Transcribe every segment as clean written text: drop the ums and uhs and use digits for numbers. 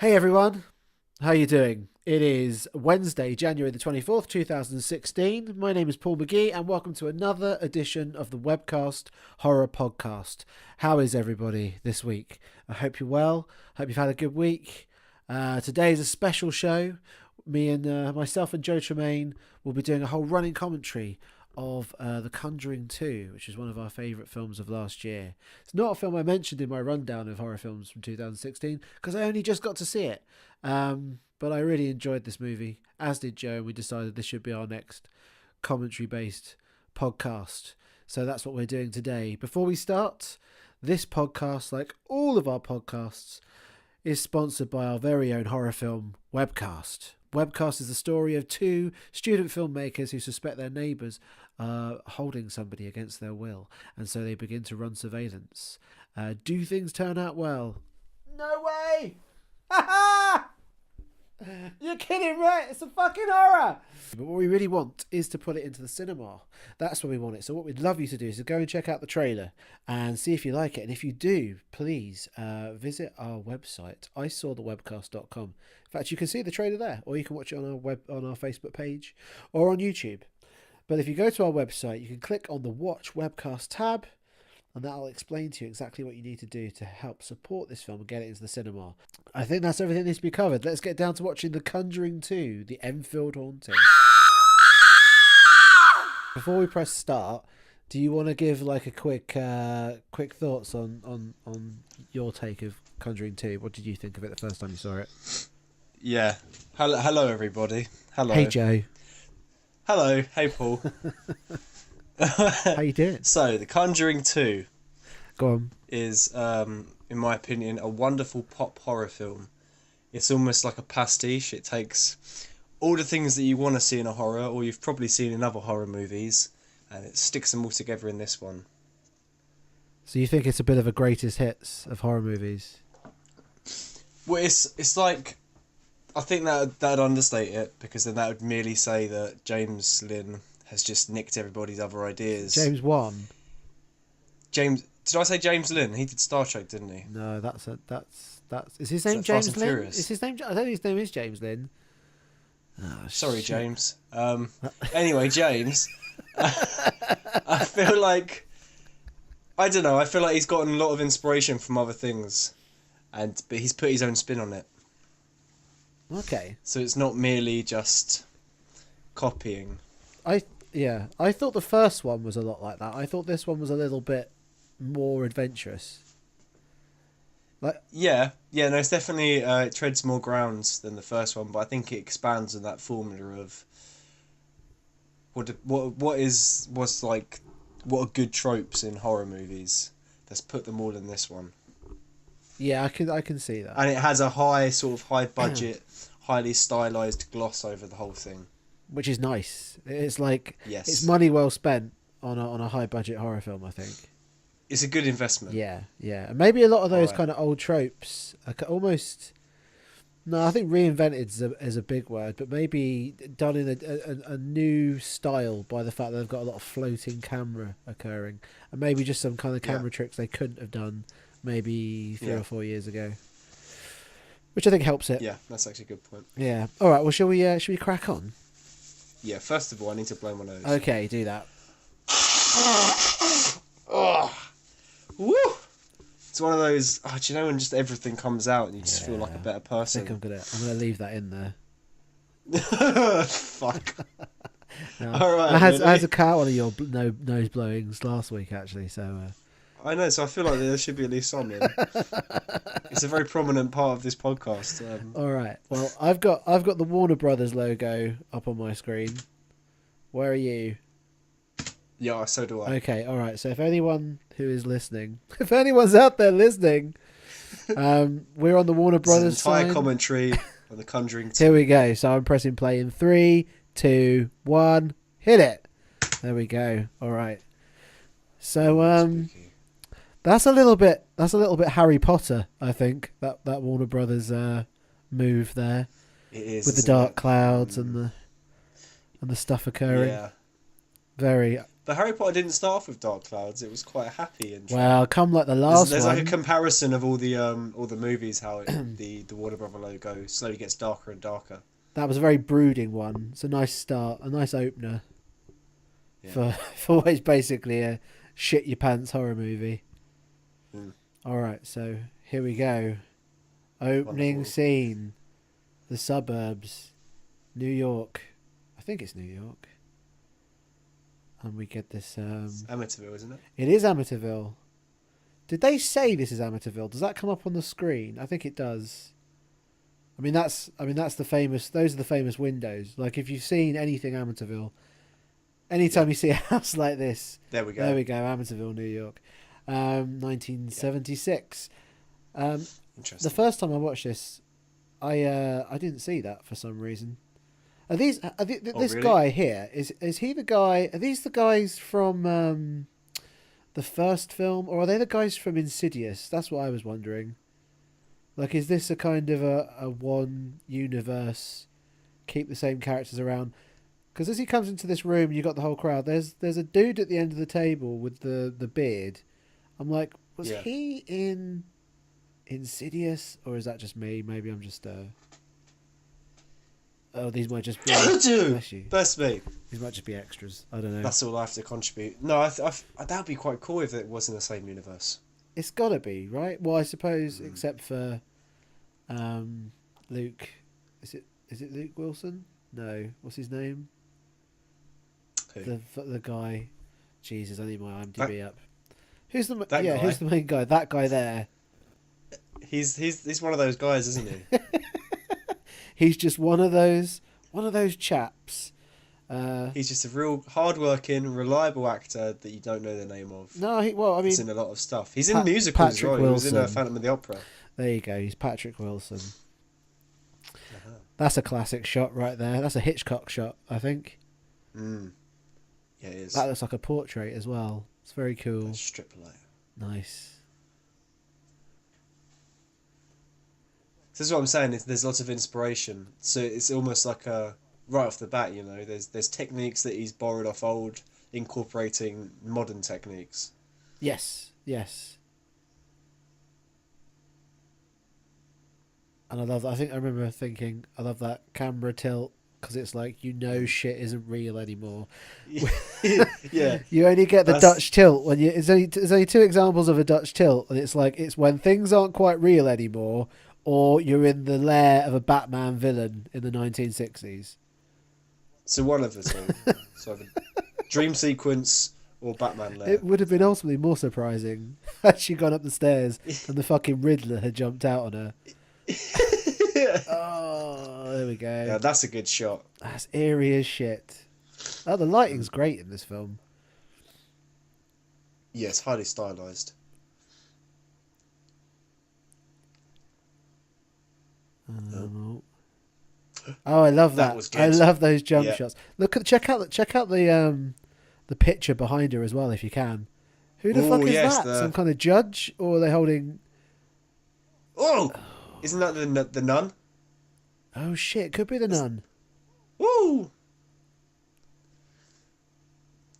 Hey everyone, how you doing? It is Wednesday, January the 24th, 2016. My name is Paul McGee and welcome to another edition of the Webcast Horror Podcast. How is everybody this week? I hope you're well. Hope you've had a good week. Today is a special show. Me and myself and Joe Tremaine will be doing a whole running commentary of The Conjuring 2, which is one of our favourite films of last year. It's not a film I mentioned in my rundown of horror films from 2016 because I only just got to see it. But I really enjoyed this movie, as did Joe, and we decided this should be our next commentary-based podcast. So that's what we're doing today. Before we start, this podcast, like all of our podcasts, is sponsored by our very own horror film, Webcast. Webcast is the story of two student filmmakers who suspect their neighbours are holding somebody against their will, and so they begin to run surveillance. Do things turn out well? No way! Ha ha! You're kidding, right? It's a fucking horror! But what we really want is to put it into the cinema. That's where we want it. So what we'd love you to do is to go and check out the trailer and see if you like it. And if you do, please visit our website, isawthewebcast.com. In fact, you can see the trailer there, or you can watch it on our Facebook page or on YouTube. But if you go to our website, you can click on the Watch Webcast tab, and that'll explain to you exactly what you need to do to help support this film and get it into the cinema. I think that's everything that needs to be covered. Let's get down to watching The Conjuring 2, The Enfield Haunting. Before we press start, do you want to give like a quick thoughts on your take of Conjuring 2? What did you think of it the first time you saw it? Yeah. Hello everybody. Hello. Hey Joe. Hello. Hey Paul. How you doing? So, The Conjuring 2 Go on. is, in my opinion, a wonderful pop horror film. It's almost like a pastiche. It takes all the things that you want to see in a horror, or you've probably seen in other horror movies, and it sticks them all together in this one. So you think it's a bit of a greatest hits of horror movies? Well, it's like, I think that'd understate it, because then that would merely say that James Lynn has just nicked everybody's other ideas. James Wan. Did I say James Lynn? He did Star Trek, didn't he? No, that's is his name James Lynn? Furious? Is his name? I don't think his name is James Lynn. Oh, sorry, shit. James. Anyway, James. I feel like, I don't know. I feel like he's gotten a lot of inspiration from other things, but he's put his own spin on it. Okay. So it's not merely just copying. I thought the first one was a lot like that. I thought this one was a little bit more adventurous. No, it's definitely it treads more grounds than the first one, but I think it expands on that formula of what are good tropes in horror movies. Let's put them all in this one. Yeah, I can see that. And it has a high budget, highly stylized gloss over the whole thing, which is nice. It's like, yes, it's money well spent on a high budget horror film, I think. It's a good investment. Yeah. And maybe a lot of those kind of old tropes are almost... No, I think reinvented is a big word, but maybe done in a new style by the fact that they've got a lot of floating camera occurring. And maybe just some kind of camera tricks they couldn't have done maybe 3 or 4 years ago. Which I think helps it. Yeah, that's actually a good point. Yeah. All right, well, shall we crack on? Yeah, first of all, I need to blow my nose. Okay, do that. Oh. Woo! It's one of those, do you know when just everything comes out and you just feel like a better person? I think I'm gonna leave that in there. Fuck. No, All right. I had a car one of your nose blowings last week actually, so. I know, so I feel like there should be at least some. It's a very prominent part of this podcast. All right. Well, I've got the Warner Brothers logo up on my screen. Where are you? Yeah, so do I. Okay. All right. So if anyone who is listening, if anyone's out there listening, we're on the Warner Brothers side. Entire side. Commentary on The Conjuring 2. Here we go. So I'm pressing play in 3, 2, 1. Hit it. There we go. All right. So that's a little bit Harry Potter, I think, that Warner Brothers move there. It is, with the dark clouds and the stuff occurring. Yeah. Very. But Harry Potter didn't start off with dark clouds. It was quite a happy intro. Well, come like the last there's one. like a comparison of all the movies, how the Warner Brother logo slowly gets darker and darker. That was a very brooding one. It's a nice start, a nice opener Yeah. for what is basically a shit your pants horror movie. Mm. All right, so here we go. Opening Wonderful. scene, the suburbs, New York. I think it's New York. And we get this. It's Amityville, isn't it? It is Amityville. Did they say this is Amityville? Does that come up on the screen? I think it does. I mean that's the famous. Those are the famous windows. Like if you've seen anything Amityville, anytime you see a house like this, There we go. there we go, Amityville, New York, 1976. Interesting. The first time I watched this, I didn't see that for some reason. Are these this really? guy here? Is he the guy? Are these the guys from the first film, or are they the guys from Insidious? That's what I was wondering. Like, is this a kind of a one universe, keep the same characters around? Because as he comes into this room, you got the whole crowd. There's a dude at the end of the table with the beard. I'm like, was he in Insidious, or is that just me? Maybe I'm just oh, these might just be. Bless you. Bless me. These might just be extras. I don't know. That's all I have to contribute. No, that'd be quite cool if it was in the same universe. It's got to be, right? Well, I suppose, except for Luke. Is it Luke Wilson? No. What's his name? Who? The guy. Jesus, I need my IMDb up. Who's the That guy? Who's the main guy? That guy there. He's one of those guys, isn't he? He's just one of those chaps. He's just a real hard-working, reliable actor that you don't know the name of. No, He's in a lot of stuff. He's in musicals as well. He was in Phantom of the Opera. There you go. He's Patrick Wilson. That's a classic shot right there. That's a Hitchcock shot, I think. Yeah, it is. That looks like a portrait as well. It's very cool. Strip light. Nice. This is what I'm saying. There's lots of inspiration. So it's almost like right off the bat, you know, there's techniques that he's borrowed off old, incorporating modern techniques. Yes. And I love that. I remember thinking, I love that camera tilt, because it's like, shit isn't real anymore. Yeah. You only get the Dutch tilt when there's only two examples of a Dutch tilt, and it's like, it's when things aren't quite real anymore, or you're in the lair of a Batman villain in the 1960s. So one of the two. So the dream sequence or Batman lair. It would have been ultimately more surprising had she gone up the stairs and the fucking Riddler had jumped out on her. Oh, there we go. Yeah, that's a good shot. That's eerie as shit. Oh, the lighting's great in this film. Yes, highly stylized. Oh, I love that. Was good. I love those jump shots. Check out the picture behind her as well, if you can. Who the fuck is that? Some kind of judge, or are they holding? Oh, isn't that the nun? Oh shit! It could be the nun. Woo!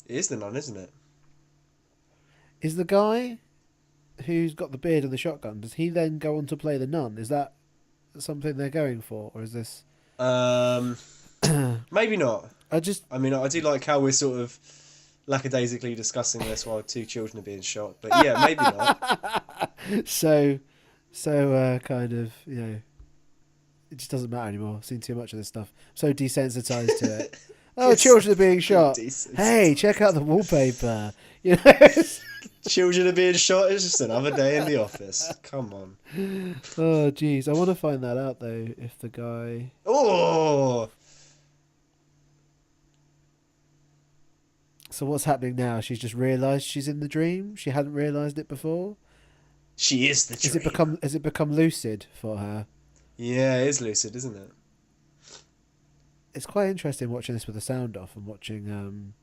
It is the nun, isn't it? Is the guy who's got the beard and the shotgun? Does he then go on to play the nun? Is that something they're going for, or is this? Maybe not. I mean, I do like how we're sort of lackadaisically discussing this while two children are being shot, but yeah, maybe not. So kind of, it just doesn't matter anymore. I've seen too much of this stuff. So desensitized to it. Oh, children are being shot. Hey, check out the wallpaper. Children are being shot. It's just another day in the office. Come on. Oh, jeez. I want to find that out, though, if the guy... Oh! So what's happening now? She's just realised she's in the dream? She hadn't realised it before? She is the dream. Has it become lucid for her? Yeah, it is lucid, isn't it? It's quite interesting watching this with the sound off and watching...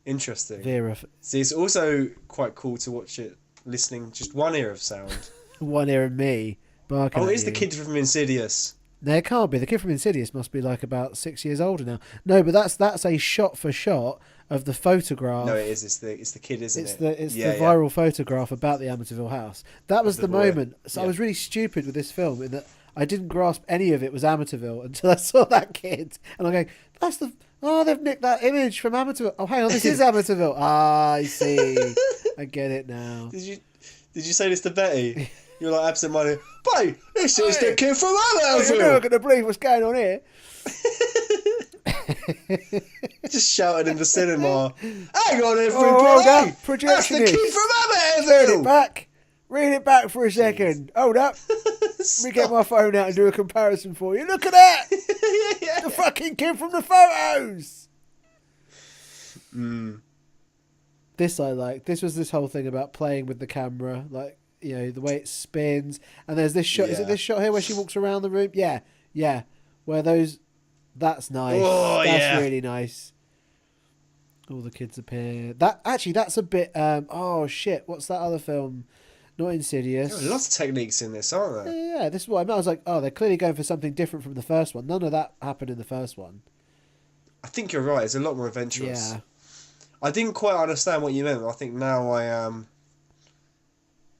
Interesting. Vera. See, it's also quite cool to watch it listening just one ear of sound. One ear of me barking. Oh, it's the kid from Insidious. No, it can't be. The kid from Insidious must be like about 6 years older now. No, but that's a shot for shot of the photograph. No, it is. It's the kid, isn't it? It's the viral photograph about the Amityville house. That was the moment. So I was really stupid with this film in that I didn't grasp any of it was Amityville until I saw that kid, and I'm going, "That's the they've nicked that image from Amityville. Oh, hang on, this is Amityville. Ah, I see. I get it now." Did you say this to Betty? You're like absent-minded. Hey, this is the kid from Amityville. You're not going to believe what's going on here. Just shouted in the cinema. Hang on, everybody! Hold up, That's the projectionist. kid from Read it Amityville. back. Read it back for a second. Hold up. Let me get my phone out and do a comparison for you. Look at that. Yeah. The fucking kid from the photos. This I like. This was this whole thing about playing with the camera, like, you know, the way it spins. And there's this shot. Is it this shot here where she walks around the room? Yeah. Where those. That's nice. Oh, that's really nice. All the kids appear. That's a bit. Oh shit! What's that other film? Not Insidious. There are lots of techniques in this, aren't there? Yeah, this is what I meant. I was like, oh, they're clearly going for something different from the first one. None of that happened in the first one. I think you're right. It's a lot more adventurous. Yeah. I didn't quite understand what you meant. I think now I am.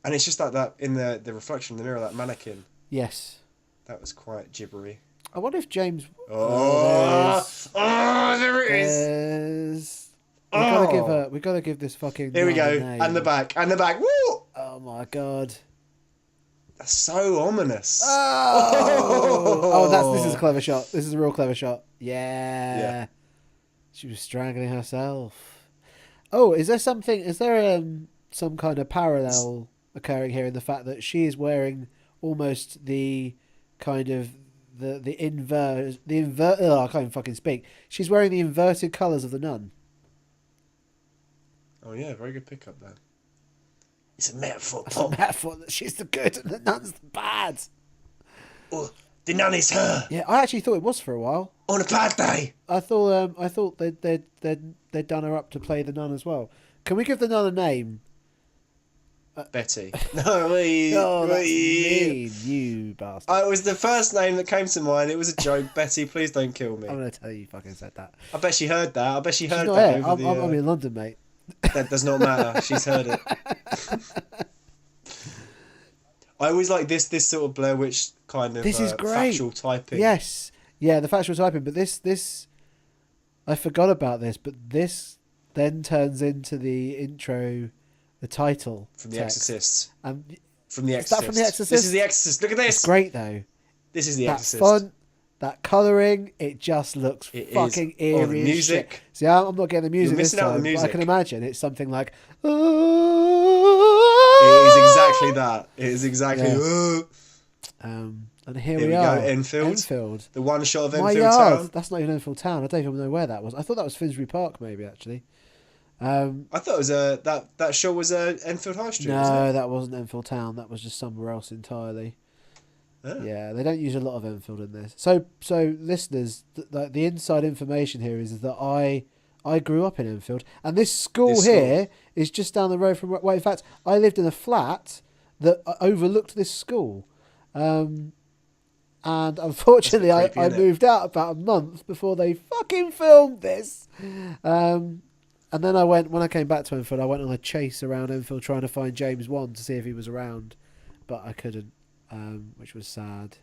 And it's just like that in the reflection in the mirror, that mannequin. Yes. That was quite gibbery. I wonder if James. There it is. We gotta give this fucking. Here we go. a name. And the back. Woo! Oh my god. That's so ominous. Oh, this is a clever shot. This is a real clever shot. Yeah. She was strangling herself. Oh, is there some kind of parallel occurring here in the fact that she is wearing almost the kind of I can't even fucking speak. She's wearing the inverted colours of the nun. Oh yeah, very good pickup there. It's a metaphor, It's Paul. a metaphor that she's the good and the nun's the bad. Oh, the nun is her. Yeah, I actually thought it was for a while. On a bad day. I thought they'd done her up to play the nun as well. Can we give the nun a name? Betty. No, we. Oh, that's mean, you bastard. It was the first name that came to mind. It was a joke. Betty, please don't kill me. I'm going to tell you fucking said that. I bet she heard that. I bet she heard She's not that here. over I'm in London, mate. That does not matter. She's heard it. I always like this sort of Blair Witch kind of This is great. factual typing. Yes. Yeah, the factual typing. But this... I forgot about this, but this then turns into the intro, the title. From The text. Exorcist. From The Is Exorcist. that from The Exorcist? This is The Exorcist. Look at this. It's great, though. This is The That Exorcist. font, that colouring, it just looks fucking eerie. The as music. shit. See, I'm not getting the music You're this missing out on time, the but I music. can imagine it's something like... It is exactly that. It is exactly... And here we we are. go, Enfield. Enfield. The one shot of My Enfield yard. Town. That's not even Enfield Town. I don't even know where that was. I thought that was Finsbury Park, maybe, actually. I thought it was that shot was Enfield High Street. wasn't No, it? that wasn't Enfield Town. That was just somewhere else entirely. Oh. Yeah, they don't use a lot of Enfield in this. So listeners, the inside information here is that I grew up in Enfield, and this school here is just down the road from. Well, in fact, I lived in a flat that overlooked this school, and unfortunately, That's a bit creepy, I isn't it? moved out about a month before they fucking filmed this. And then when I came back to Enfield, I went on a chase around Enfield trying to find James Wan to see if he was around, but I couldn't, which was sad.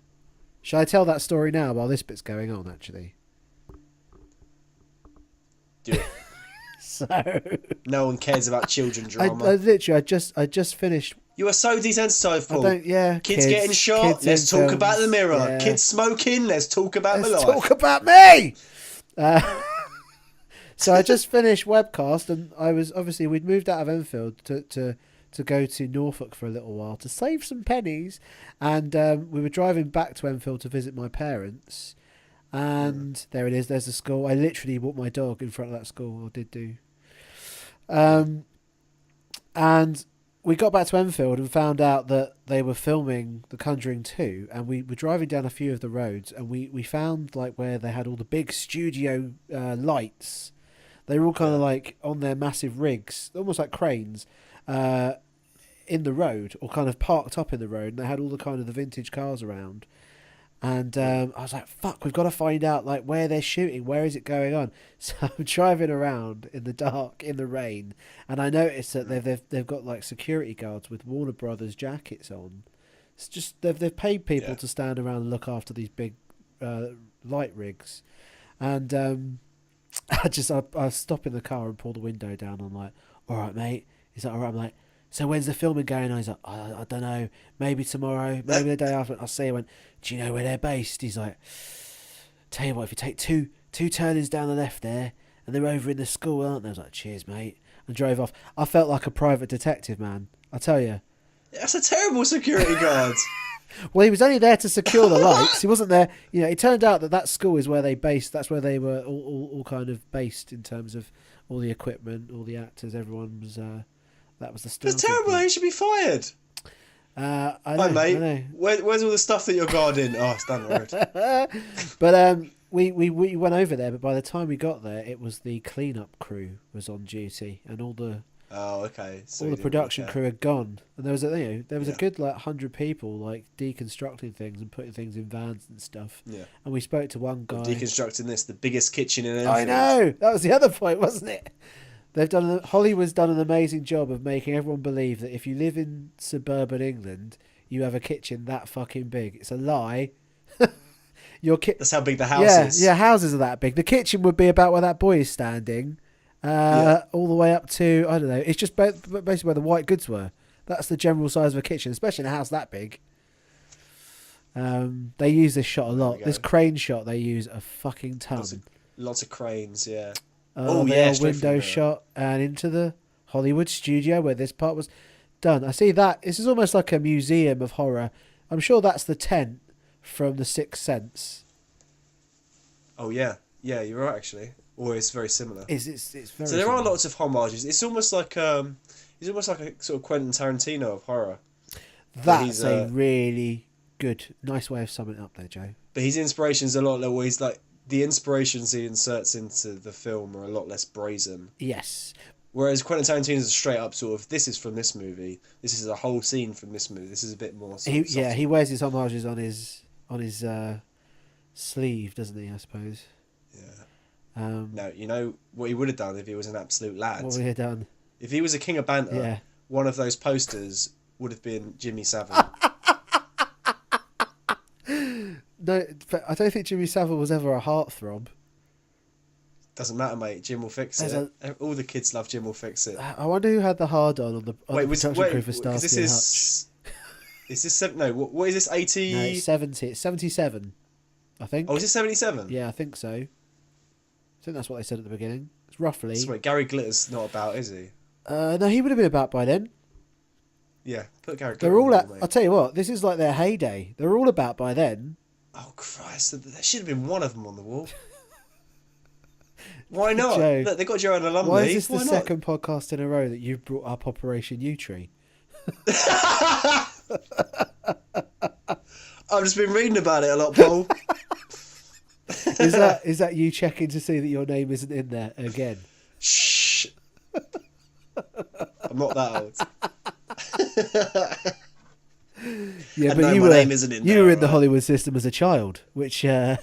Shall I tell that story now while this bit's going on, actually? Do it. So No one cares about children I drama. literally I just finished. You are so desensitized, Paul. Kids getting shot. kids Let's in talk about the films, mirror. yeah. Kids smoking. Let's talk about Let's my life. talk about me. So I just finished Webcast, and we'd moved out of Enfield to go to Norfolk for a little while to save some pennies, and we were driving back to Enfield to visit my parents, and there it is. There's the school. I literally walked my dog in front of that school, or did do. And we got back to Enfield and found out that they were filming The Conjuring 2, and we were driving down a few of the roads, and we found like where they had all the big studio lights. They were all kind of like on their massive rigs, almost like cranes, in the road, or kind of parked up in the road, and they had all the kind of the vintage cars around. And I was like, fuck, we've got to find out like where they're shooting, where is it going on. So I'm driving around in the dark, in the rain, and I noticed that they've got like security guards with Warner Brothers jackets on. It's just they've paid people to stand around and look after these big light rigs, and I stop in the car and pull the window down. I'm like, all right, mate. He's like, all right. I'm like, so when's the filming going on? He's like, I don't know. Maybe tomorrow. Maybe the day after. I'll see. I went, do you know where they're based? He's like, tell you what, if you take two turnings down the left there, and they're over in the school, aren't they? I was like, cheers, mate. And drove off. I felt like a private detective, man. I tell you. That's a terrible security guard. Well, he was only there to secure the lights. He wasn't there. You know, it turned out that school is where they based. That's where they were all kind of based in terms of all the equipment, all the actors. Everyone was. That was the story. That's terrible. He should be fired. I know, Hi, mate. I know. Where's all the stuff that you're guarding? Oh, it's down the road. But we went over there. But by the time we got there, it was the cleanup crew was on duty, and all the. Oh, okay. So all the production crew had gone, and there was a good like 100 people like deconstructing things and putting things in vans and stuff. Yeah. And we spoke to one guy. Deconstructing the biggest kitchen in Enfield. I know, that was the other point, wasn't it? Hollywood's done an amazing job of making everyone believe that if you live in suburban England, you have a kitchen that fucking big. It's a lie. That's how big the house is. Yeah, houses are that big. The kitchen would be about where that boy is standing. All the way up to, I don't know, it's just basically where the white goods were. That's the general size of a kitchen, especially in a house that big. They use this shot a lot. This crane shot they use a fucking ton. Lots of cranes, yeah. Window shot and into the Hollywood studio where this part was done. I see that. This is almost like a museum of horror. I'm sure that's the tent from The Sixth Sense. Oh, yeah. Yeah, you're right, actually. Or it's very similar. It's very so there similar. are lots of homages. It's almost like a sort of Quentin Tarantino of horror. That's a really good, nice way of summing it up there, Joe. But his inspirations are a lot always like the inspirations he inserts into the film are a lot less brazen. Yes. Whereas Quentin Tarantino is straight up sort of, this is from this movie. This is a whole scene from this movie. This is a bit more. He wears his homages on his sleeve, doesn't he? I suppose. Yeah. No, you know what he would have done if he was an absolute lad? What would he have done? If he was a king of banter, one of those posters would have been Jimmy Savile. No, I don't think Jimmy Savile was ever a heartthrob. Doesn't matter, mate. Jim will fix it. All the kids love Jim will fix it. I wonder who had the hard on the production crew for Starsky and Hutch. Is this no? What is this? 80? No, it's 70. It's 77, I think. Oh, is it 77? Yeah, I think so. I think that's what they said at the beginning. It's roughly. Wait, Gary Glitter's not about, is he? No, he would have been about by then. Yeah, put Gary Glitter. They're all at. I'll tell you what. This is like their heyday. They're all about by then. Oh Christ! There should have been one of them on the wall. Why not? Joe, look, they got Joanna Lumley. Why is this Why the not? second podcast in a row that you've brought up Operation U-Tree? I've just been reading about it a lot, Paul. Is that you checking to see that your name isn't in there again? Shh. I'm not that old. Yeah, and but no, my name isn't in there. You were in the Hollywood system as a child, which Nothing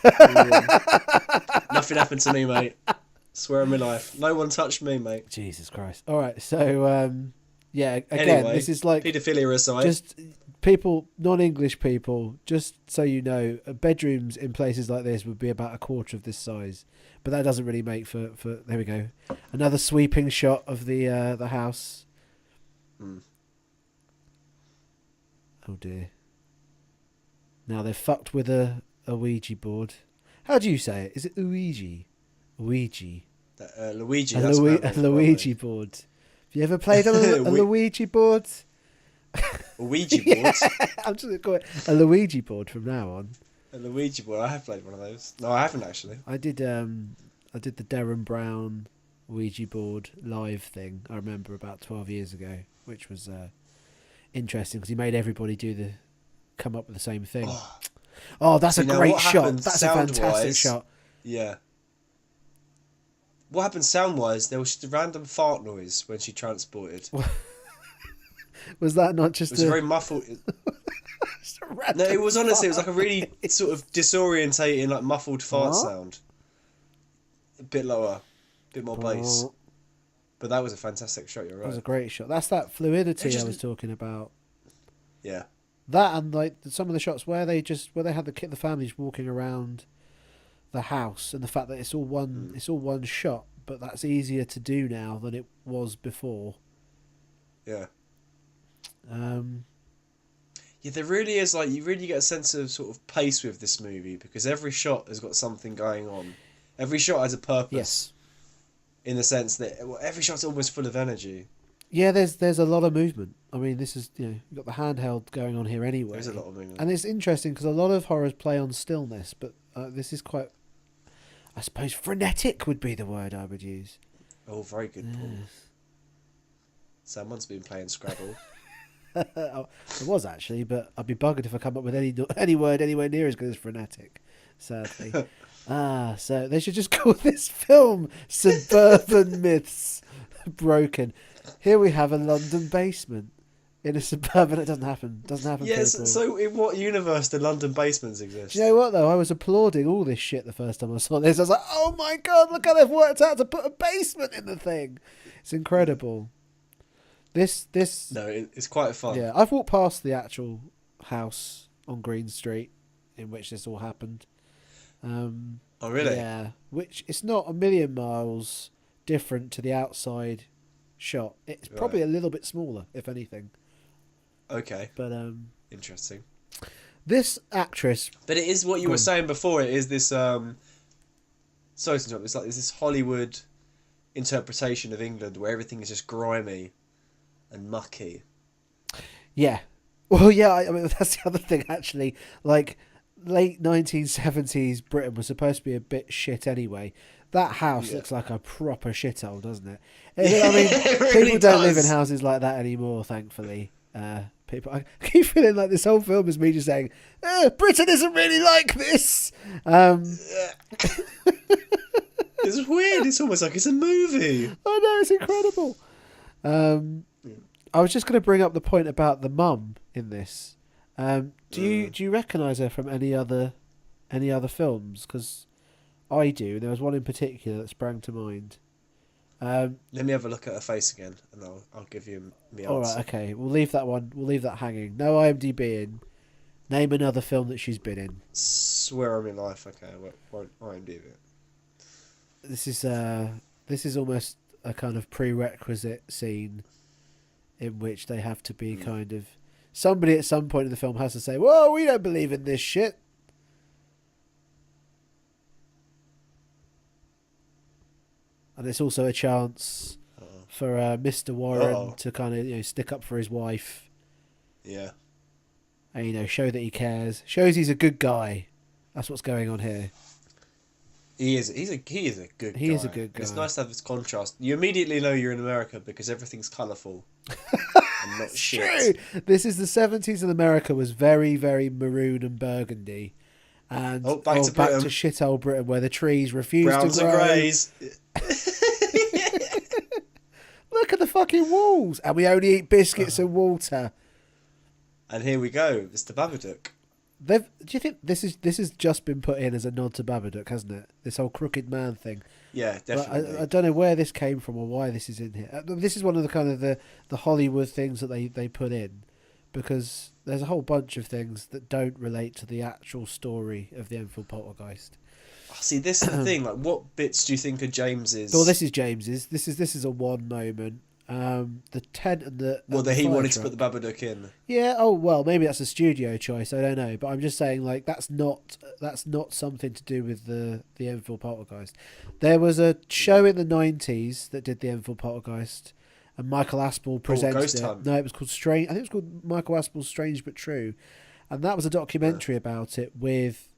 happened to me, mate. Swear on my life, no one touched me, mate. Jesus Christ! All right, so yeah, again, anyway, this is like paedophilia aside. Just people, non-English people, just so you know, bedrooms in places like this would be about a quarter of this size, but that doesn't really make for. There we go, another sweeping shot of the house. Oh dear. Now they're fucked with a Ouija board. How do you say it? Is it Ouija? Ouija. Luigi. A Luigi board. Have you ever played on a Luigi board? A Ouija board? I'm just going to call it a Luigi board from now on. A Luigi board. I have played one of those. No, I haven't actually. I did the Darren Brown Ouija board live thing. I remember about 12 years ago, which was interesting because he made everybody come up with the same thing. Oh, that's a great shot. That's a fantastic shot. Yeah. What happened sound-wise? There was just a random fart noise when she transported. Was that not just? It was very muffled. Just a No, random it was honestly, it was fart. like a really sort of disorientating, like muffled fart What? sound. A bit lower, a bit more bass. But that was a fantastic shot, you're That was a right. great shot. That's that It was fluidity I just, was talking about. yeah. That and like some of the shots where they had the families walking around the house, and the fact that Mm. it's all one shot, but that's easier to do now than it was before. Yeah. Um, Yeah, there really is, like, you really get a sense of sort of pace with this movie because every shot has got something going on. Every shot has a purpose. yes, In the sense that every shot's almost full of energy. yeah. There's a lot of movement. I mean, this is you've got the handheld going on here There is a anyway, lot of movement. and it's interesting because a lot of horrors play on stillness, but this is quite. I suppose frenetic would be the word I would use. Oh, very good, Paul. Yes. Someone's been playing Scrabble. Oh, it was actually, but I'd be buggered if I come up with any word anywhere near as good as frenetic. Sadly. So they should just call this film Suburban Myths Broken. Here we have a London basement in a suburban. It doesn't happen. Doesn't happen. Yes, People. so in what universe do London basements exist? Do you know what though? I was applauding all this shit the first time I saw this. I was like, "Oh my god, look how they've worked out to put a basement in the thing." It's incredible. This. No, it's quite fun. Yeah, I've walked past the actual house on Green Street in which this all happened. Oh, really? Yeah, which it's not a million miles different to the outside shot. It's probably a little bit smaller, if anything. Okay. But Interesting. this actress, But it is what you Go were on. saying before. It is this. Sorry to interrupt. It's like this Hollywood interpretation of England where everything is just grimy and mucky. yeah, well, yeah. I mean, that's the other thing actually. Like late 1970s Britain was supposed to be a bit shit anyway. That house Yeah. looks like a proper shithole, doesn't it? Yeah, I mean, it really people don't live in does. houses like that anymore, thankfully. People, I keep feeling like this whole film is me just saying, Britain isn't really like this. It's weird. It's almost like it's a movie. I know, it's incredible. I was just going to bring up the point about the mum in this. Do you recognise her from any other films? Because I do. There was one in particular that sprang to mind. Let me have a look at her face again, and I'll give you my All answer. right, okay. We'll leave that one. We'll leave that hanging. No IMDb in. Name another film that she's been in. Swear on my life. Okay, I won't IMDb it. This is almost a kind of prerequisite scene in which they have to be kind of somebody at some point in the film has to say, "Whoa, we don't believe in this shit." And it's also a chance for Mr. Warren to kind of stick up for his wife. Yeah. And show that he cares. Shows he's a good guy. That's what's going on here. He is a good guy. He is a good It's guy. nice to have this contrast. You immediately know you're in America because everything's colourful and not shit. True. This is the 70s, and America was very, very maroon and burgundy. And Back to Britain. shithole Britain, where the trees refuse Browns to and grow. greys. Look at the fucking walls, and we only eat biscuits and water. And here we go. It's the Babadook. Do you think this has just been put in as a nod to Babadook, hasn't it? This whole crooked man thing. Yeah, definitely. I don't know where this came from or why this is in here. This is one of the kind of the Hollywood things that they put in, because there's a whole bunch of things that don't relate to the actual story of the Enfield Poltergeist. See, this is the thing. Like, what bits do you think are James's? Well, this is James's. This is a one moment. The tent and the That he fire wanted truck. to put the Babadook in. Yeah. Oh well, maybe that's a studio choice. I don't know, but I'm just saying like that's not something to do with the Enfield Poltergeist. There was a show in the 90s that did the Enfield Poltergeist, and Michael Aspel presented Ghost it. Hunt. No, it was called Strange. I think it was called Michael Aspel's Strange but True, and that was a documentary about it with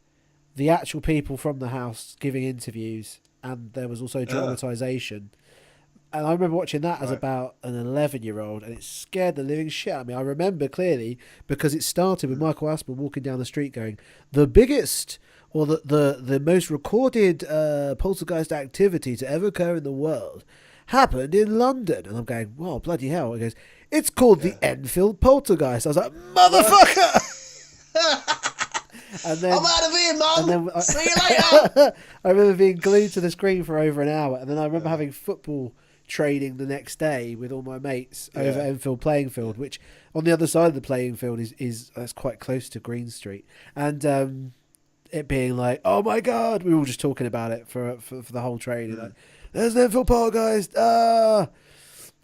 the actual people from the house giving interviews, and there was also dramatization. And I remember watching that as about an 11-year-old, and it scared the living shit out of me. I remember clearly because it started with Michael Aspel walking down the street going, "The biggest or the most recorded poltergeist activity to ever occur in the world happened in London." And I'm going, "Wow, bloody hell." He goes, "It's called the Enfield Poltergeist." I was like, "Motherfucker!" And then, I'm out of here, Mum. and then See you later. I remember being glued to the screen for over an hour, and then I remember having football training the next day with all my mates over Enfield playing field, which on the other side of the playing field is that's quite close to Green Street, and it being like, oh my god, we were all just talking about it for the whole training, like, there's an Enfield Park, guys, ah.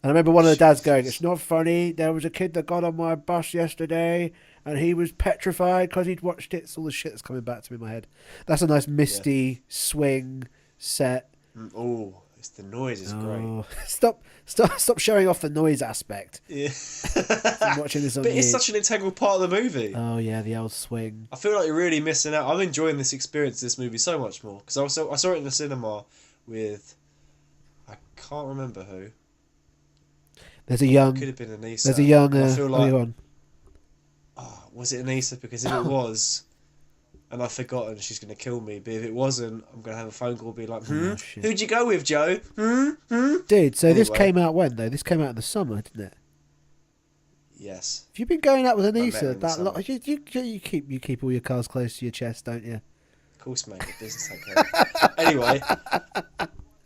And I remember one of the dads going, it's not funny, there was a kid that got on my bus yesterday and he was petrified because he'd watched it. It's all the shit that's coming back to me in my head. That's a nice misty swing set. Oh, it's the noise is great. Stop showing off the noise aspect. Yeah. I'm watching this on But it's mute. such an integral part of the movie. Oh yeah, the old swing. I feel like you're really missing out. I'm enjoying this experience, this movie, so much more. Because I saw it in the cinema with, I can't remember who. There's a young. Could have been Anissa. There's a young. I feel like, on. oh, was it Anissa? Because if it was, and I've forgotten, she's going to kill me. But if it wasn't, I'm going to have a phone call and be like, Shit. who'd you go with, Joe? Dude, so this Anyway. came out when though? This came out in the summer, didn't it? Yes. Have you been going out with met her Anissa in the that summer. lot? You keep all your cards close to your chest, don't you? Of course, mate. The business okay. Anyway,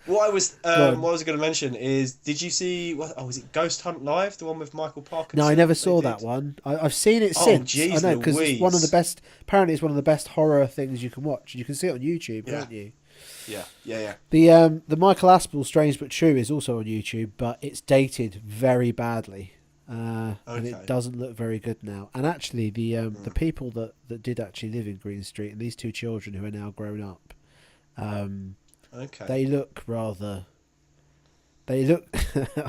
what I was going to mention is, did you see? Was it Ghost Hunt Live, the one with Michael Parkinson? No, I never they saw did? that one. I've seen it Oh, since. jeez I know because it's one of the Louise. best. Apparently, it's one of the best horror things you can watch. You can see it on YouTube, Yeah. can't you? Yeah. The Michael Aspel Strange But True is also on YouTube, but it's dated very badly, and Okay. it doesn't look very good now. And actually, the people that did actually live in Green Street and these two children who are now grown up, Okay. they look rather. They look.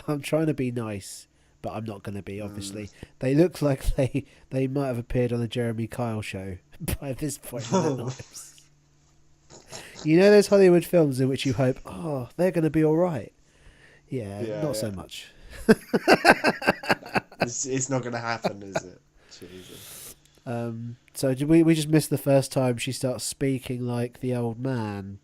I'm trying to be nice, but I'm not going to be. Obviously, they look like they might have appeared on the Jeremy Kyle show by this point in their lives. You know those Hollywood films in which you hope, oh, they're going to be all right. Yeah, not so much. It's not going to happen, is it? Jesus. So did we just missed the first time she starts speaking like the old man.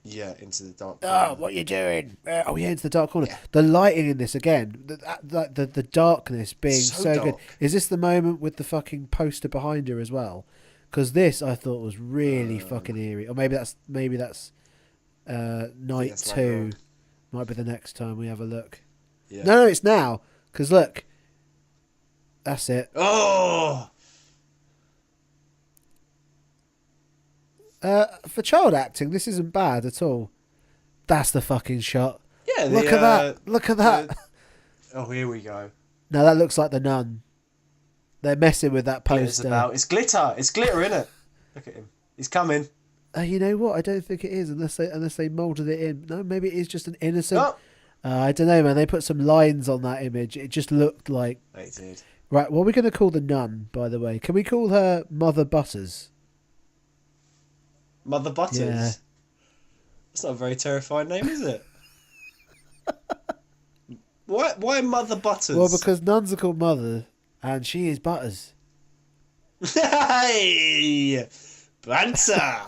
Yeah, into the dark. Oh, what are you doing? Oh, yeah, into the dark corner. Yeah. The lighting in this again, the darkness being so good. dark. Is this the moment with the fucking poster behind her as well? Because this I thought was really fucking eerie. Or maybe that's night that's 2. later on. Might be the next time we have a look. Yeah. No, it's now. Because look, that's it. Oh. For child acting, this isn't bad at all. That's the fucking shot. Yeah. Look at that. Look at that. Oh, here we go. No, that looks like the Nun. They're messing with that Glitter's poster. about. It's glitter. It's glitter, innit? Look at him. He's coming. You know what? I don't think it is unless they moulded it in. No, maybe it is just an innocent. Oh. I don't know, man. They put some lines on that image. It just looked like. They did. Right, what are we going to call the Nun, by the way? Can we call her Mother Butters? Mother Butters. Yeah. That's not a very terrifying name, is it? Why Mother Butters? Well, because nuns are called Mother, and she is Butters. Hey! Banter!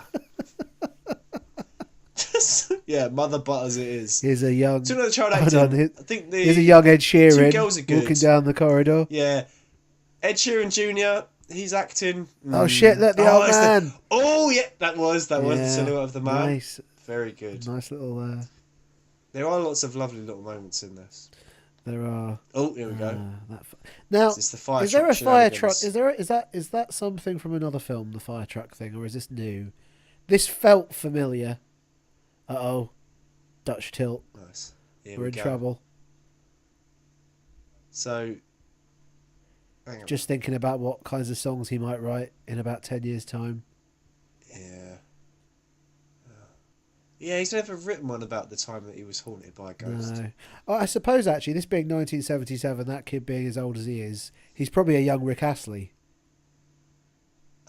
Yeah, Mother Butters it is. Here's a young. Two of the child Hold acting. on, I think here's a young Ed two Sheeran girls are good. walking down the corridor. Yeah. Ed Sheeran Jr., he's acting. Oh shit, look, the old it's man. Oh, yeah, that was the Yeah, silhouette of the man. Nice. Very good. Nice little. There are lots of lovely little moments in this. There are. Oh, here we go. Now, It's the fire is there a truck fire truck? shenanigans. Is that something from another film, the fire truck thing, or is this new? This felt familiar. Uh-oh. Dutch tilt. Nice. Here We're we in go. trouble. So, hang on. Just thinking about what kinds of songs he might write in about 10 years' time. Yeah. Yeah, he's never written one about the time that he was haunted by a ghost. No. Oh, I suppose, actually, this being 1977, that kid being as old as he is, he's probably a young Rick Astley.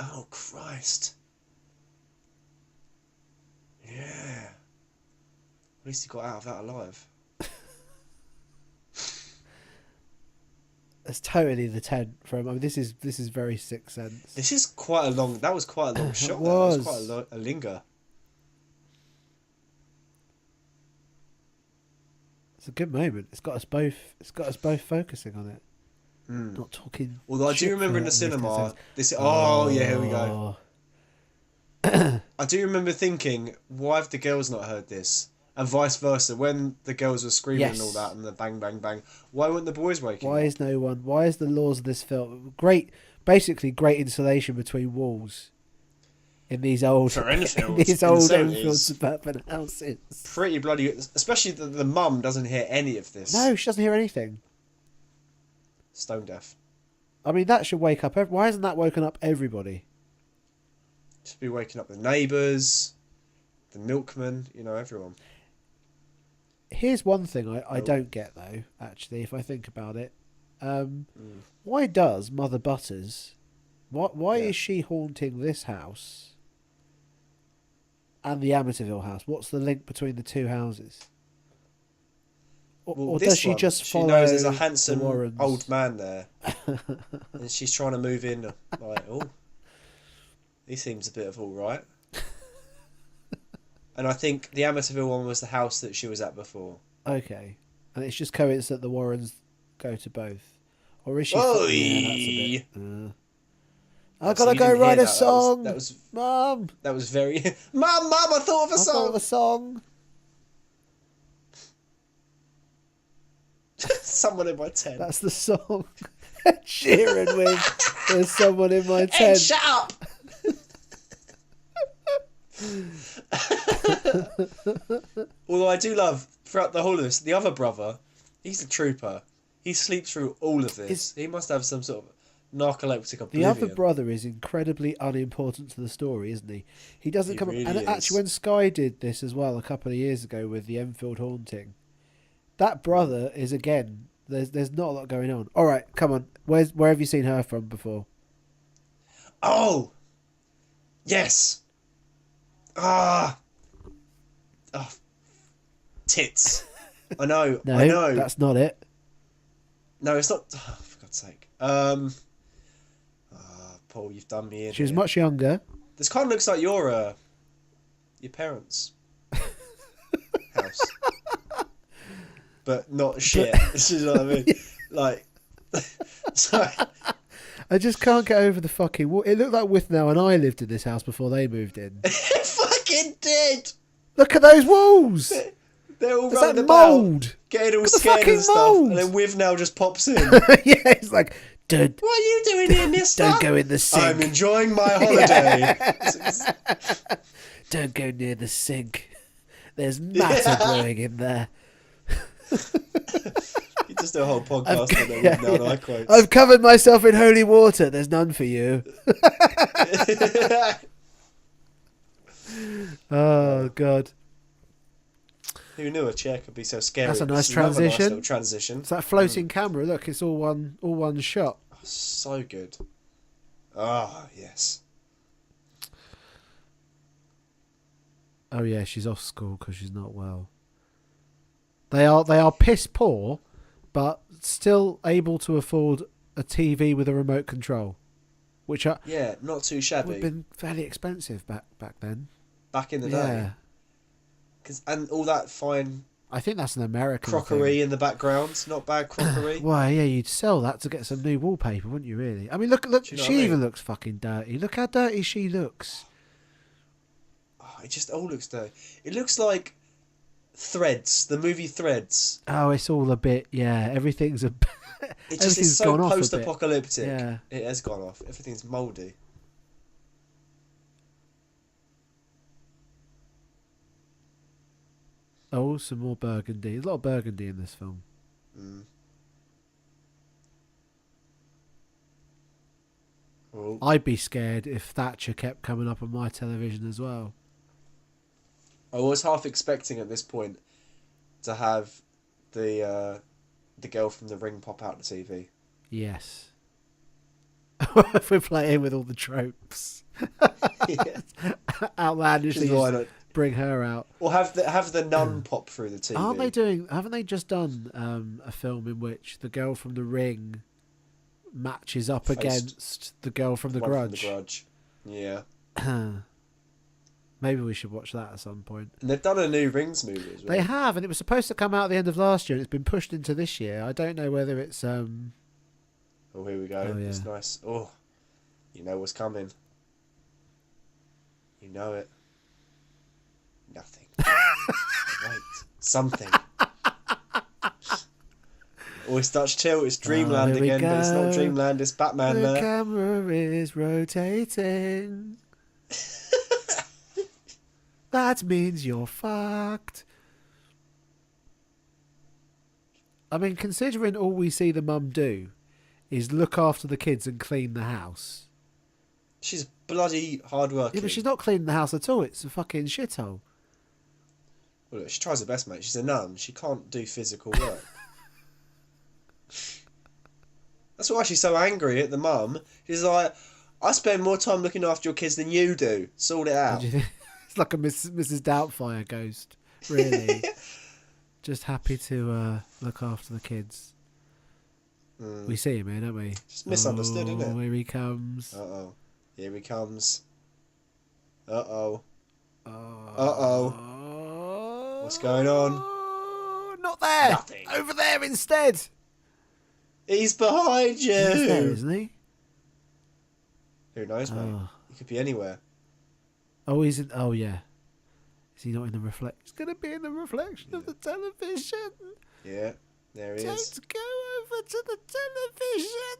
Oh, Christ. Yeah. At least he got out of that alive. That's totally the tent from. I mean, this is very Sixth Sense. This is quite a long... That was quite a long shot. That was. was quite a linger. It's a good moment. It's got us both focusing on it. Not talking. Although I do shit remember for in the at least 10 cinema, seconds. yeah, here we go. I do remember thinking, why have the girls not heard this? And vice versa, when the girls were screaming and all Yes. that, and the bang, bang, bang, why weren't the boys waking Why up? is no one? Why is the laws of this film basically great insulation between walls in these old For Enfield, in these in the old Enfield 70s. suburban houses? Pretty bloody, especially the mum doesn't hear any of this. No, she doesn't hear anything. Stone deaf. I mean, that should wake up. Why hasn't that woken up everybody? Should be waking up the neighbours, the milkman, everyone. Here's one thing I don't get though. Actually, if I think about it, why does Mother Butters? Why is she haunting this house and the Amityville house? What's the link between the two houses? Or does she just follow? She knows there's a the handsome Warrens? old man there, and she's trying to move in. Like, oh, he seems a bit of all right. And I think the Amityville one was the house that she was at before. Okay, and it's just coincidence that the Warrens go to both, or is she? Oi! Yeah, that's a bit. I So gotta you go didn't write hear a that. song. That was Mum. that was very. Mum, I thought of a I song. thought of a song. Someone in my tent. That's the song. Sheeran with "There's Someone in My Hey, Tent." shut up! Although I do love throughout the whole of this, the other brother, he's a trooper. He sleeps through all of this. He must have some sort of narcoleptic The oblivion. other brother is incredibly unimportant to the story, isn't he? He doesn't He come really up. And is. actually, when Sky did this as well a couple of years ago with the Enfield haunting, that brother is again. There's not a lot going on. All right, come on. Where have you seen her from before? Oh, yes. Oh, tits. I know. No, I know. that's not it. No, it's not. Oh, for God's sake. Paul, you've done me in. She was here. much younger. This kind of looks like your parents' house, but not shit. This is what I mean. Like, sorry. I just can't get over the fucking wall. It looked like Withnow and I lived in this house before they moved in. It fucking did. Look at those walls. They're all There's running that about, mould. getting all Look at the scared fucking and stuff, mould. and then With now just pops in. Yeah, it's like, don't What are you doing here, mister? don't go in the sink. I'm enjoying my holiday. Don't go near the sink. There's matter brewing in there. You just do a whole podcast on it with now and I quotes. I've covered myself in holy water. There's none for you. Oh God. Who knew a chair could be so scary? That's a nice This is another transition. Nice little transition. It's that floating camera. Look, it's all one shot. Oh, so good. Ah, yes. Oh yeah, she's off school because she's not well. They are piss poor, but still able to afford a TV with a remote control, which Yeah, not too would shabby. have been fairly expensive back then. Back in the day. Yeah, And all that fine I think that's an American crockery thing. in the background. Not bad crockery. Well, yeah, you'd sell that to get some new wallpaper, wouldn't you? Really? I mean, look. Do you know She what I mean? even looks fucking dirty. Look how dirty she looks. Oh, it just all looks dirty. It looks like Threads, the movie Threads. Oh, it's all a bit. Yeah, everything's a. It just Everything's is so gone off a bit. post-apocalyptic. Yeah. It has gone off. Everything's mouldy. Oh, some more burgundy. There's a lot of burgundy in this film. Mm. Oh. I'd be scared if Thatcher kept coming up on my television as well. I was half expecting at this point to have the girl from The Ring pop out the TV. Yes. If we're playing with all the tropes. Yeah. Outlandishly Why not? bring her out. Or have the nun pop through the TV. Haven't they just done a film in which the girl from The Ring matches up Faced against the girl from The One Grudge? From the Grudge. Yeah. Maybe we should watch that at some point. And they've done a new Rings movie as well. They have, and it was supposed to come out at the end of last year, and it's been pushed into this year. I don't know whether it's Oh, here we go. Oh, yeah. It's nice. Oh, you know what's coming. You know it. Nothing. Wait. Something. Oh, it starts chill. It's Dreamland again, but it's not Dreamland. It's Batman The there. camera is rotating. That means you're fucked. I mean, considering all we see the mum do is look after the kids and clean the house. She's bloody hardworking. Yeah, but she's not cleaning the house at all. It's a fucking shithole. Well, look, she tries her best, mate. She's a nun. She can't do physical work. That's why she's so angry at the mum. She's like, I spend more time looking after your kids than you do. Sort it out. It's like a Mrs. Doubtfire ghost, really. Just happy to look after the kids. We see him here, don't we? Just misunderstood, isn't it? Here he comes. Uh-oh. Here he comes. Uh-oh. Uh-oh. What's going on? Not there. Nothing. Over there instead. He's behind you. He's there, isn't he? Who knows, mate? He could be anywhere. Oh, he's in. Oh, yeah. Is he not in the reflect? He's going to be in the reflection of the television. Yeah, there he is. Don't go over to the television.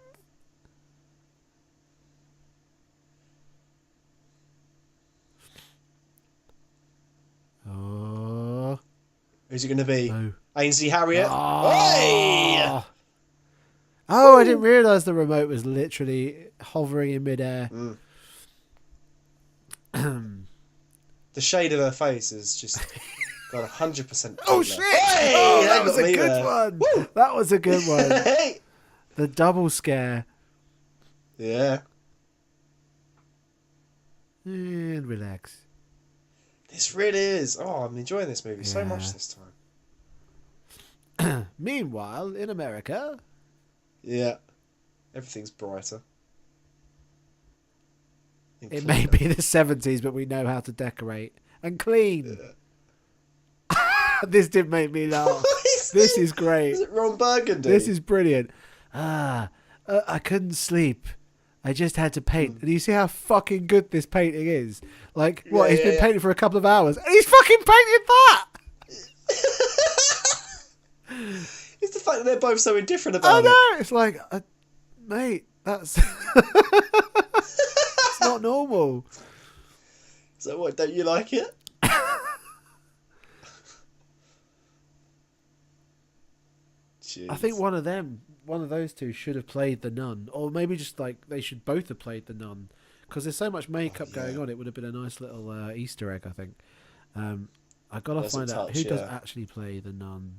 Oh. Who's it going to be? No. Ainsley Harriott? Oh. Hey! Oh, I didn't realise the remote was literally hovering in midair. The shade of her face is just got 100%. Oh shit! Hey! Oh, that was a good there. one. Woo! That was a good one. Hey! The double scare. Yeah. And relax. This really is. Oh, I'm enjoying this movie so much this time. Meanwhile, in America... Yeah. Everything's brighter. It may be the 70s, but we know how to decorate. And clean. Yeah. This did make me laugh. This is great. Is it Ron Burgundy? This is brilliant. I couldn't sleep. I just had to paint. And you see how fucking good this painting is? Like, what? He's been painting for a couple of hours. And he's fucking painted that! It's the fact that they're both so indifferent about it. I know. It's like, mate, that's... It's not normal. So what, don't you like it? Jeez. I think one of those two should have played the nun. Or maybe just like they should both have played the nun. Because there's so much makeup going on, it would have been a nice little Easter egg, I think. I got to find out who does actually play the nun.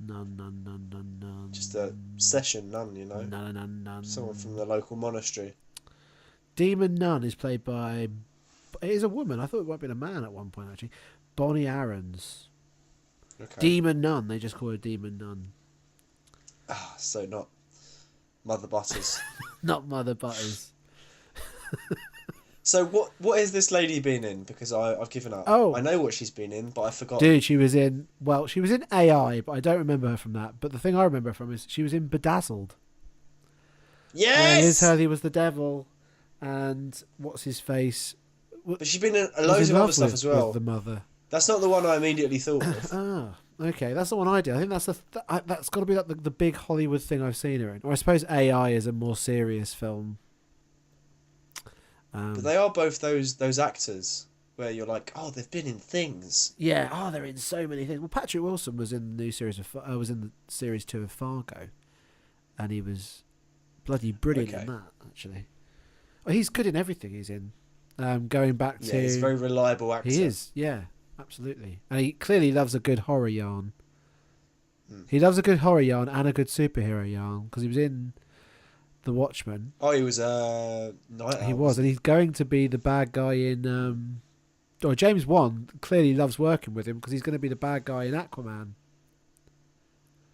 Nun. Just a session nun, you know? Nun. Someone from the local monastery. Demon Nun is played by... It is a woman. I thought it might have been a man at one point, actually. Bonnie Aarons. Okay. Demon Nun. They just call her Demon Nun. Ah, so not Mother Butters. Not Mother Butters. So what has this lady been in? Because I've given up. Oh. I know what she's been in, but I forgot. Dude, she was in AI, but I don't remember her from that. But the thing I remember her from is she was in Bedazzled. Yes! Liz Hurley was the devil, and what's his face? But she's been in loads of other stuff as well. With the mother. That's not the one I immediately thought of. Okay, that's the one I did. I think that's got to be like the big Hollywood thing I've seen her in. Or I suppose AI is a more serious film. But they are both those actors where you're like, oh, they've been in things. Yeah, they're in so many things. Well, Patrick Wilson was in the new series was in the series 2 of Fargo, and he was bloody brilliant in that. Actually, well, he's good in everything he's in. Going back to, he's a very reliable actor. He is, yeah, absolutely, and he clearly loves a good horror yarn. He loves a good horror yarn and a good superhero yarn because he was in The Watchmen. Oh, he was Night Owl. He was, and he's going to be the bad guy in. James Wan clearly loves working with him because he's going to be the bad guy in Aquaman.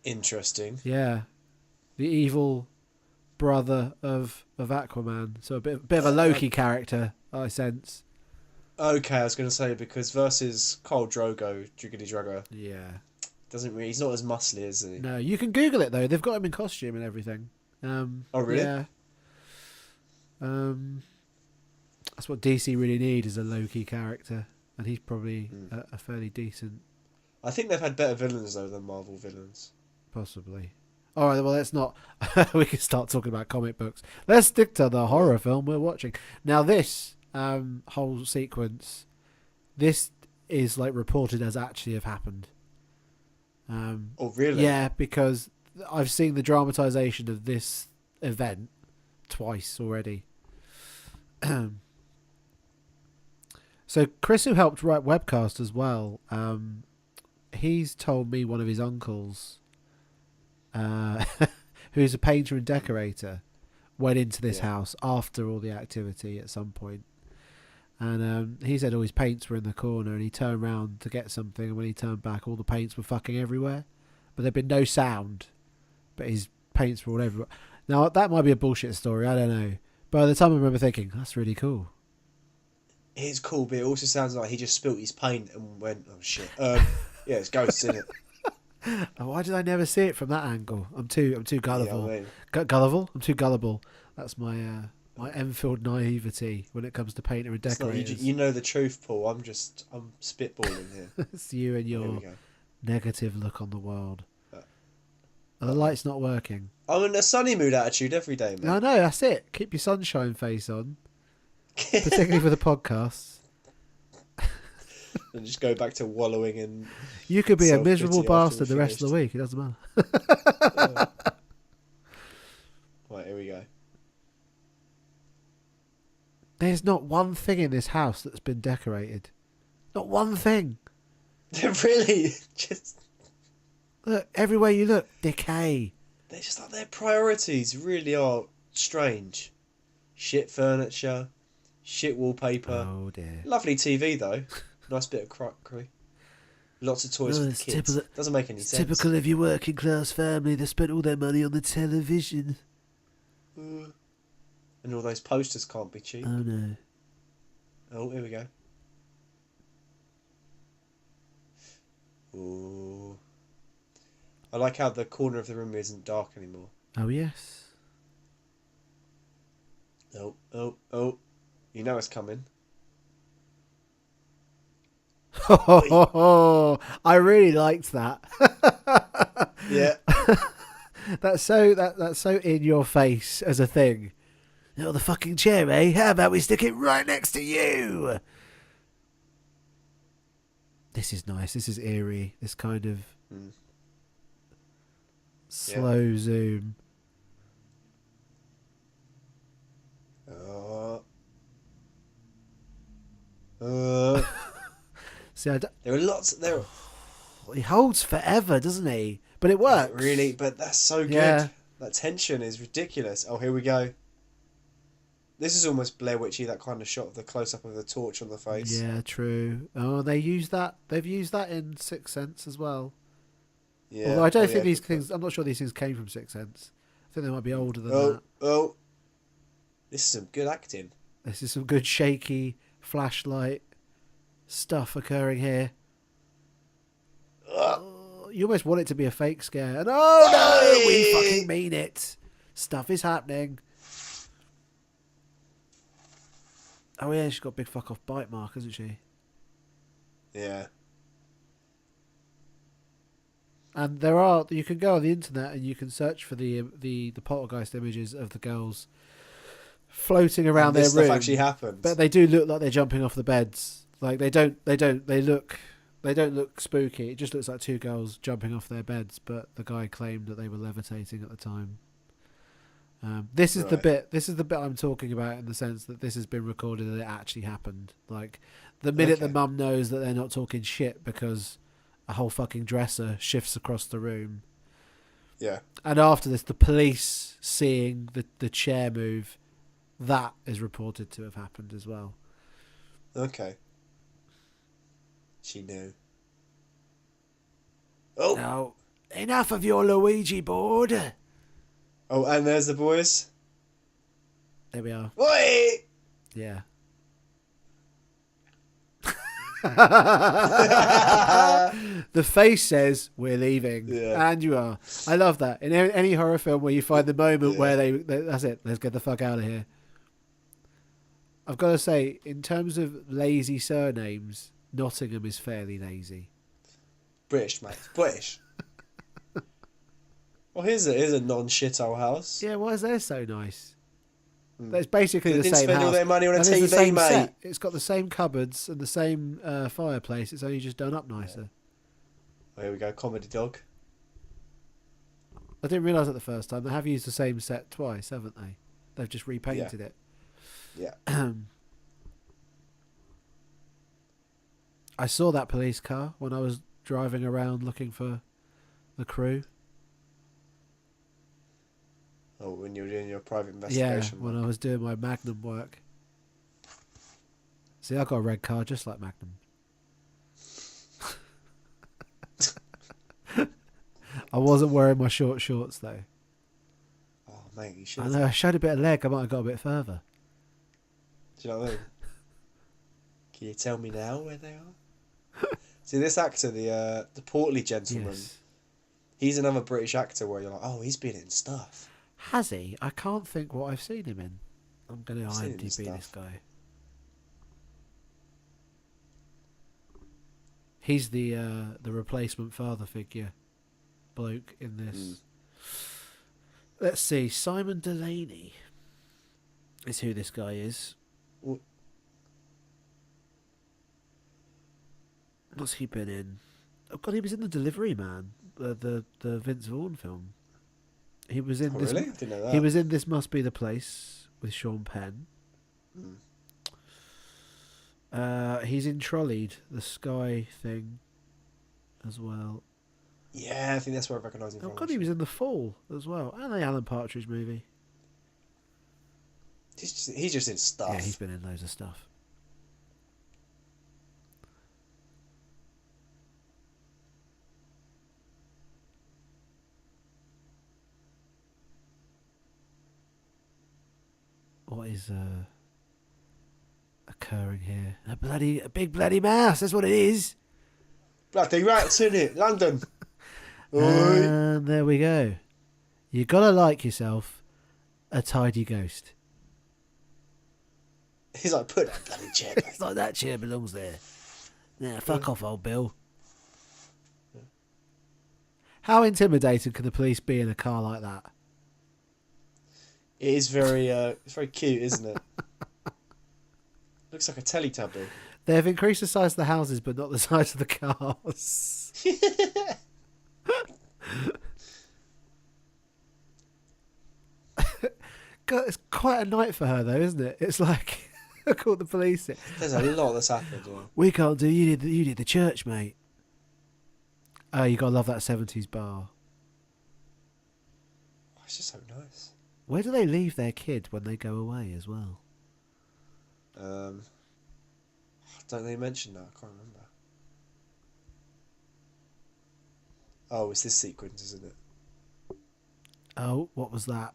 Interesting. Yeah, the evil brother of Aquaman. So a bit of a Loki character, I sense. Okay, I was going to say because versus Khal Drogo, Jiggity Drugger. Yeah. He's not as muscly, is he? No, you can Google it though. They've got him in costume and everything. Oh, really? Yeah. That's what DC really need is a low-key character, and he's probably a fairly decent, I think they've had better villains though than Marvel villains. possibly. All right, well, let's not. We can start talking about comic books. Let's stick to the horror film we're watching now. This whole sequence, this is like reported as actually have happened. Oh, really? Yeah, because I've seen the dramatization of this event twice already. So Chris, who helped write Webcast as well, he's told me one of his uncles, who's a painter and decorator, went into this house after all the activity at some point. And he said all his paints were in the corner, and he turned around to get something, and when he turned back, all the paints were fucking everywhere. But there'd been no sound, but his paints were all everywhere. Now, that might be a bullshit story, I don't know. But at the time I remember thinking, that's really cool. It's cool, but it also sounds like he just spilt his paint and went, oh shit. Yeah, it's ghosts, isn't it? Why did I never see it from that angle? I'm too gullible. Yeah, I mean, Gullible? I'm too gullible. That's my Enfield naivety when it comes to painter and it's not, decorators. you know the truth, Paul. I'm spitballing here. It's you and There we your go. negative look on the world. The light's not working. I'm in a sunny mood attitude every day, man. I know, that's it. Keep your sunshine face on. Particularly for the podcasts. And just go back to wallowing in. You could be a self-pity miserable after bastard we the rest of the finished. week. It doesn't matter. Right, here we go. There's not one thing in this house that's been decorated. Not one thing. Really, just Look, everywhere you look, decay. they're just like their priorities really are strange. Shit furniture, shit wallpaper. Oh dear. Lovely TV though. Nice bit of crockery. Lots of toys No, for the it's kids. typical- Doesn't make any sense. Typical of your working class family. They spent all their money on the television. And all those posters can't be cheap. Oh no. Oh, here we go. Ooh. I like how the corner of the room isn't dark anymore. Oh yes. Oh. You know it's coming. I really liked that. Yeah. That's so in your face as a thing. Oh, the fucking chair, eh? How about we stick it right next to you? This is nice. This is eerie. This kind of slow zoom. See, There are lots. There. he holds forever, doesn't he? But it works. Really, but that's so good. Yeah. That tension is ridiculous. Oh, here we go. This is almost Blair Witchy, that kind of shot of the close up of the torch on the face. Yeah, true. Oh, they use that. They've used that in Sixth Sense as well. Yeah. Although I don't think these things. I'm not sure these things came from Sixth Sense. I think they might be older than that. Oh. This is some good acting. This is some good shaky flashlight stuff occurring here. Oh, you almost want it to be a fake scare. And oh no, we fucking mean it. Stuff is happening. Oh yeah, she's got a big fuck off bite mark, hasn't she? Yeah. And you can go on the internet and you can search for the poltergeist images of the girls floating around their this room. stuff actually happens. But they do look like they're jumping off the beds. Like they don't look spooky. It just looks like two girls jumping off their beds. But the guy claimed that they were levitating at the time. This is the bit I'm talking about in the sense that this has been recorded and it actually happened. Like the minute the mum knows that they're not talking shit because a whole fucking dresser shifts across the room. Yeah. And after this, the police seeing the chair move, that is reported to have happened as well. Okay. She knew. Oh. Now, enough of your Luigi board. Oh, and there's the boys. There we are. Oi! Yeah. The face says we're leaving, Yeah. and you are. I love that in any horror film where you find the moment Yeah. where that's it. Let's get the fuck out of here. I've got to say, in terms of lazy surnames, Nottingham is fairly lazy. British, mate. British. Well, here's a non-shithole house. Yeah, why is theirs so nice? It's basically They the didn't same spend house. all their money on a And it's the TV, same mate. set. It's got the same cupboards and the same fireplace. It's only just done up nicer. Oh, here we go. Comedy dog. I didn't realise that the first time. They have used the same set twice, haven't they? They've just repainted it. Yeah. I saw that police car when I was driving around looking for the crew. Oh, when you were doing your private Yeah, investigation. when I was doing my Magnum work. See, I got a red car just like Magnum. I wasn't wearing my short shorts though. Oh, mate, you should. I know, I showed a bit of leg. I might have got a bit further. Do you know what I mean? Can you tell me now where they are? See, this actor, the portly gentleman, Yes. he's another British actor where you're like, oh, he's been in stuff. Has he? I can't think what I've seen him in. I'm going to I've seen him in IMDb this stuff. guy. He's the replacement father figure bloke in this. Let's see. Simon Delaney is who this guy is. What? What's he been in? Oh God, he was in The Delivery Man, the Vince Vaughn film. He was in Oh, this. really? I didn't know that. He was in This Must Be the Place with Sean Penn. He's in Trolleyed, the Sky thing, as well. Yeah, I think that's where I recognise him Oh from. God, he was in The Fall as well, and the Alan Partridge movie. He's just in stuff. Yeah, he's been in loads of stuff. What is occurring here? A big bloody mouse. That's what it is. Bloody rats in it, London. Oi. And there we go. You gotta like yourself a tidy ghost. He's like, put that bloody chair back. It's like that chair belongs there. Nah, fuck off, old Bill. How intimidating can the police be in a car like that? It is very, it's very cute, isn't it? Looks like a Teletubby. They have increased the size of the houses, but not the size of the cars. God, it's quite a night for her, though, isn't it? It's like, I called the police. There's a lot that's happened. Yeah. We can't do. You need the church, mate. Oh, you gotta love that 70s bar. Oh, it's just so nice. Where do they leave their kid when they go away as well? Don't they mention that? I can't remember. Oh, it's this sequence, isn't it? Oh, what was that?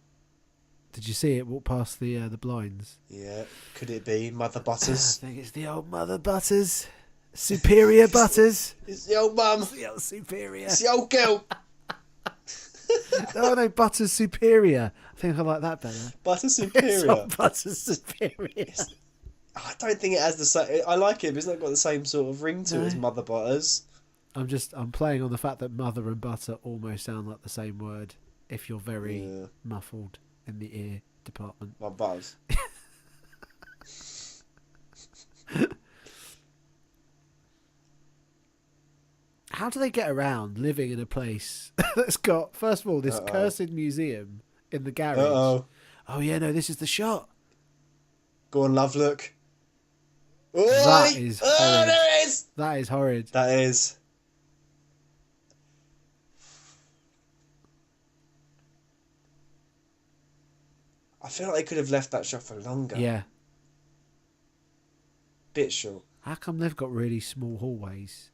Did you see it walk past the blinds? Yeah. Could it be Mother I Butters? think it's the old Mother Butters. Superior Butters. It's the old mum. It's the old Superior. It's the old girl. Oh no, Butters Superior. I think I like that better. Butter It's Superior. not Butters Superior. I don't think it has the same. I like it, but it's not got the same sort of ring to it as No. Mother Butters. I'm playing on the fact that mother and butter almost sound like the same word if you're very Yeah. muffled in the ear department. My buzz. How do they get around living in a place that's got, first of all, this cursed museum in the garage? Uh-oh. Oh yeah, no, this is the shot. Go on, love, look. That Oi! is Oh, horrid. there it is! That is horrid. That is. I feel like they could have left that shot for longer. Yeah. Bit short. How come they've got really small hallways?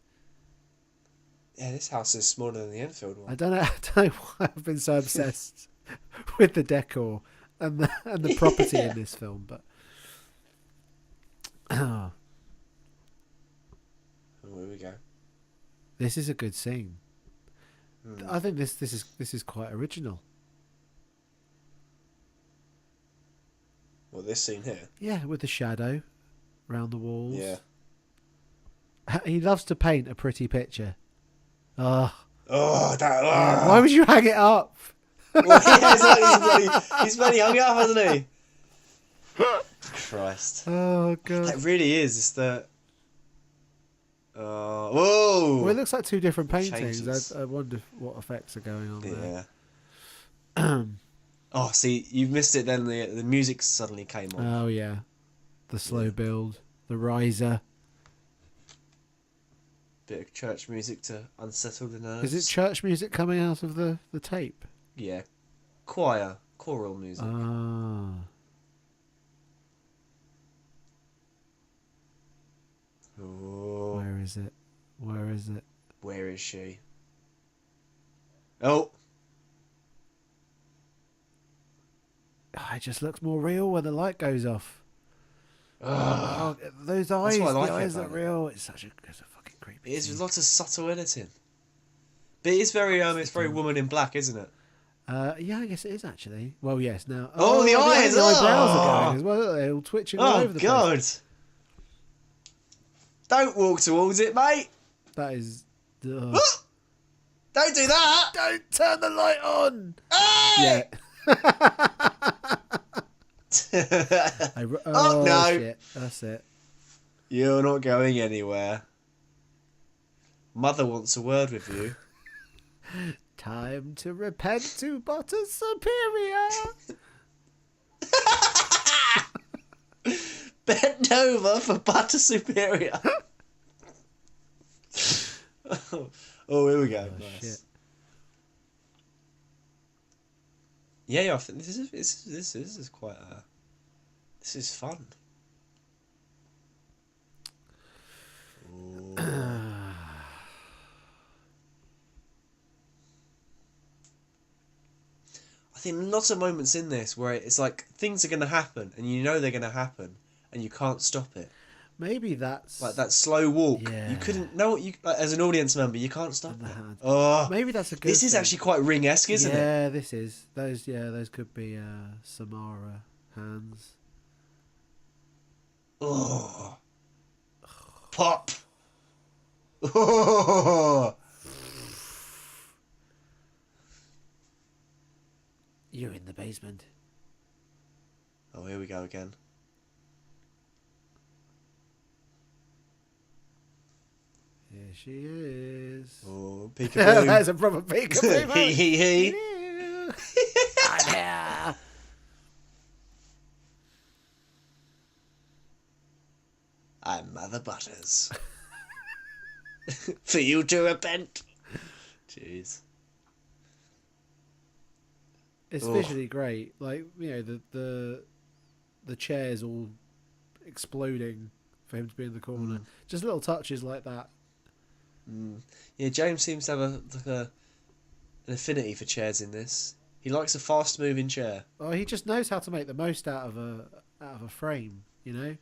Yeah, this house is smaller than the Enfield I one. don't know why I've been so obsessed with the decor and the property in this film, but This is a good scene. I think this is quite original. Well, this scene here. Yeah, with the shadow round the walls. Yeah. He loves to paint a pretty picture. Oh, That. yeah. Why would you hang it up? Well, yeah, he's bloody hung it up, hasn't he? Christ. Oh god. That really is. It's the. Whoa. Well, it looks like two different paintings. Changes. I wonder what effects are going on there. Yeah. Oh, see, you missed it then. The music suddenly came on. Oh yeah, the slow build, the riser. Bit of church music to unsettle the nerves. Is it church music coming out of the tape? Yeah. Choral music. Ah. Oh. Where is it? Where is it? Where is she? Oh. It just looks more real when the light goes off. Oh, those eyes, what I like the eyes about are it. real. It's a fucking creepy. It's scene. lots of subtle editing. But it's very Woman in Black, isn't it? Yeah, I guess it is actually. Well, yes. Now, Oh, the eyes! the eyebrows Oh! are going as well. They're all twitching all Oh over the God! place. Don't walk towards it, mate. That is. Don't do that. Don't turn the light on. Hey! Yeah. Oh, no. Shit. That's it. You're not going anywhere. Mother wants a word with you. Time to repent to Butter Superior. Bend over for Butter Superior. Oh, here we go. Nice. Shit. Yeah, I think this is quite this is fun. I think lots of moments in this where it's like things are going to happen and you know they're going to happen and you can't stop it. Maybe that's Like that slow walk. Yeah. You couldn't know you as an audience member. You can't stop And the it. hand. Oh, Maybe that's a good. this is thing. actually quite Ring-esque, isn't it? Yeah, this is those. Yeah, those could be Samara hands. Oh, pop. Oh. You're in the basement. Oh, here we go again. Here she is. Oh, peekaboo. That's a proper peekaboo. He. I'm here. I'm Mother Butters. For you to repent. Jeez. It's Oh. visually great. Like, you know, the chairs all exploding for him to be in the corner. Just little touches like that. Yeah, James seems to have an affinity for chairs in this. He likes a fast-moving chair. Oh, he just knows how to make the most out of a frame, you know?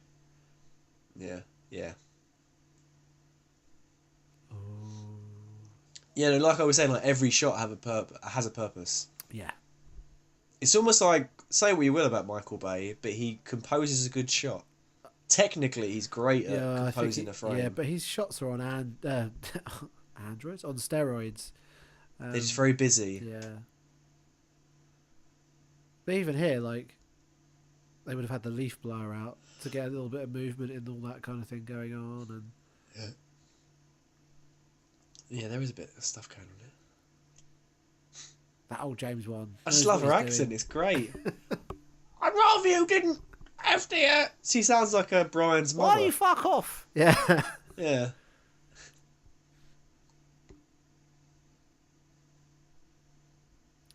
Yeah, yeah. Oh. Yeah, no, like I was saying, like every shot has a purpose. Yeah. It's almost like, say what you will about Michael Bay, but he composes a good shot. Technically, he's great at composing a frame. Yeah, but his shots are on androids, on steroids. They're just very busy. Yeah. But even here, like, they would have had the leaf blower out to get a little bit of movement and all that kind of thing going on. And Yeah, there is a bit of stuff going on here. that old James one. I just knows love what her he's accent. doing. It's great. I'd rather you didn't have to. She sounds like Brian's mother. Why do you fuck off? Yeah. Yeah.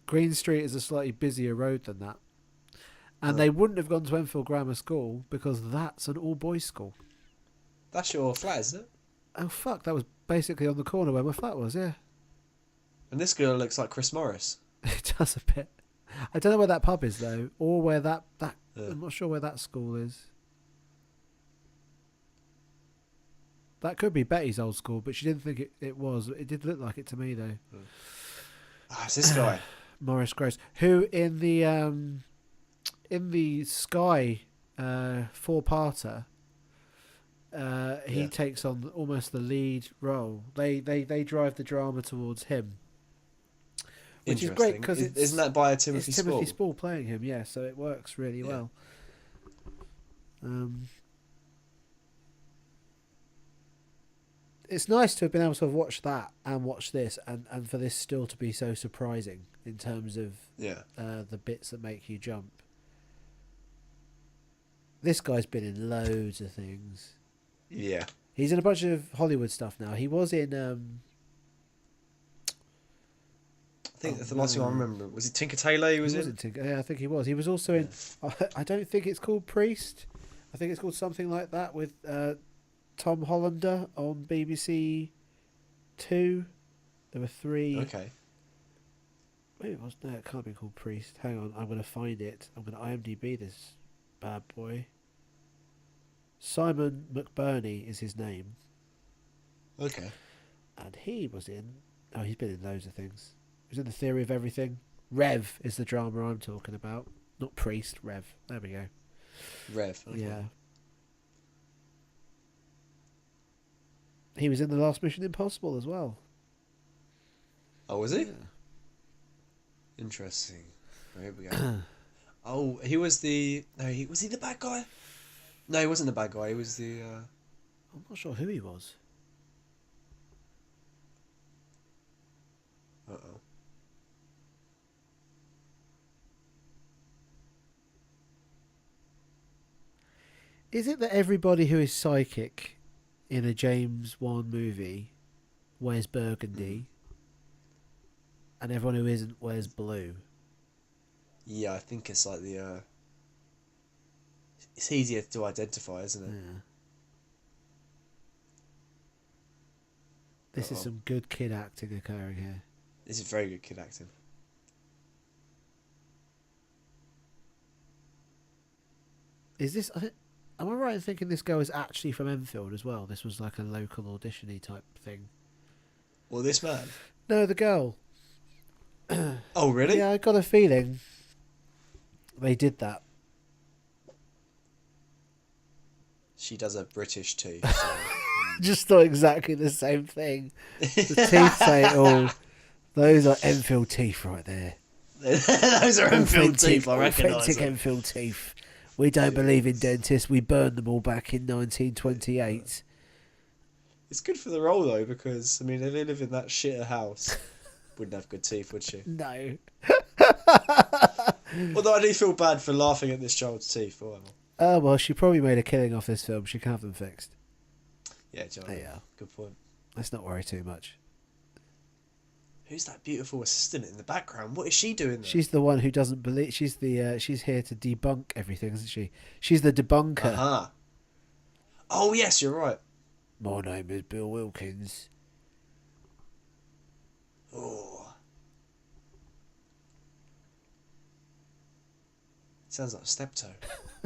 Green Street is a slightly busier road than that. And they wouldn't have gone to Enfield Grammar School because that's an all-boys school. That's your flat, isn't it? Oh, fuck. That was basically on the corner where my flat was, yeah. And this girl looks like Chris Morris. It does a bit. I don't know where that pub is, though, or where that Yeah. I'm not sure where that school is. That could be Betty's old school, but she didn't think it was. It did look like it to me though. Ah, it's this guy. Maurice Gross, who in the Sky four-parter, he Yeah. takes on almost the lead role. They drive the drama towards him, which is great because isn't that by Timothy it's Spall? Timothy Spall playing him. Yeah, so it works really well. It's nice to have been able to have watched that and watch this, and for this still to be so surprising in terms of the bits that make you jump. This guy's been in loads of things. Yeah. He's in a bunch of Hollywood stuff now. He was in. I think that's the last thing I remember. Was it Tinker Tailor he was in? Yeah, I think he was. He was also in. I don't think it's called Priest. I think it's called something like that with Tom Hollander on BBC Two. There were 3. Okay. Wait, no, it can't be called Priest. Hang on, I'm going to find it. I'm going to IMDb this bad boy. Simon McBurney is his name. Okay. And he was in... Oh, he's been in loads of things. He was in The Theory of Everything. Rev is the drama I'm talking about. Not Priest, Rev. There we go. Rev. Okay. Yeah. He was in The Last Mission Impossible as well. Oh, was he? Yeah. Interesting. Oh, here we go. Oh, he was the... No, was he the bad guy? No, he wasn't the bad guy. He was the... I'm not sure who he was. Uh-oh. Is it that everybody who is psychic in a James Wan movie wears burgundy and everyone who isn't wears blue? Yeah, I think it's like the... It's easier to identify, isn't it? Yeah. This is some good kid acting occurring here. This is very good kid acting. Is this... Am I right in thinking this girl is actually from Enfield as well? This was like a local audition-y type thing. Well, this man? No, the girl. Oh, really? Yeah, I got a feeling they did that. She does a British teeth. So, Just thought exactly the same thing. The teeth say it all. Those are Enfield teeth right there. Those are Enfield teeth, I recognise Authentic them. Enfield teeth. We don't believe in dentists. We burned them all back in 1928. It's good for the role, though, because, I mean, if they live in that shitter house, wouldn't have good teeth, would she? No. Although I do feel bad for laughing at this child's teeth. Oh, Oh, well, she probably made a killing off this film. She can have them fixed. yeah, John. Yeah. Good point. Let's not worry too much. Who's that beautiful assistant in the background? What is she doing there? She's the one who doesn't believe. She's the. She's here to debunk everything, isn't she? She's the debunker. Uh-huh. Oh, yes, you're right. My name is Bill Wilkins. Oh. Sounds like Steptoe.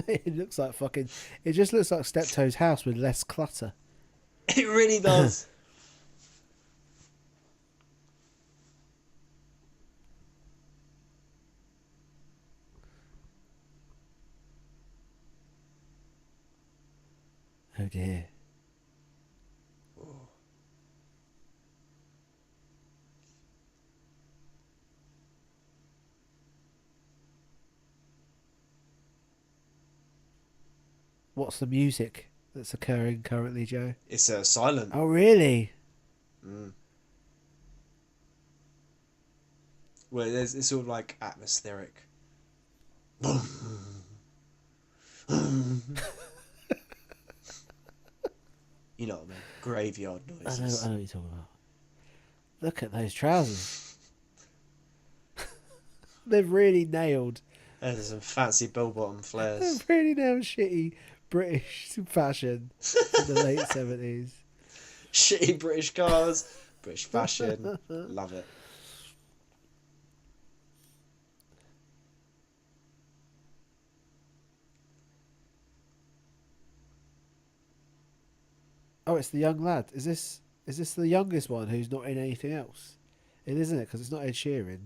It looks like fucking. It just looks like Steptoe's house with less clutter. It really does. Oh dear. Oh. What's the music that's occurring currently, Joe? It's silent. Oh really? Mm. Well, it's sort of like atmospheric. You know what I mean? Graveyard noises. I know what you're talking about. Look at those trousers. They've really nailed. There's some fancy bell-bottom flares. They've really nailed shitty British fashion in the late 70s. Shitty British cars, British fashion. Love it. Oh, it's the young lad. Is this the youngest one who's not in anything else? It isn't it because it's not Ed Sheeran.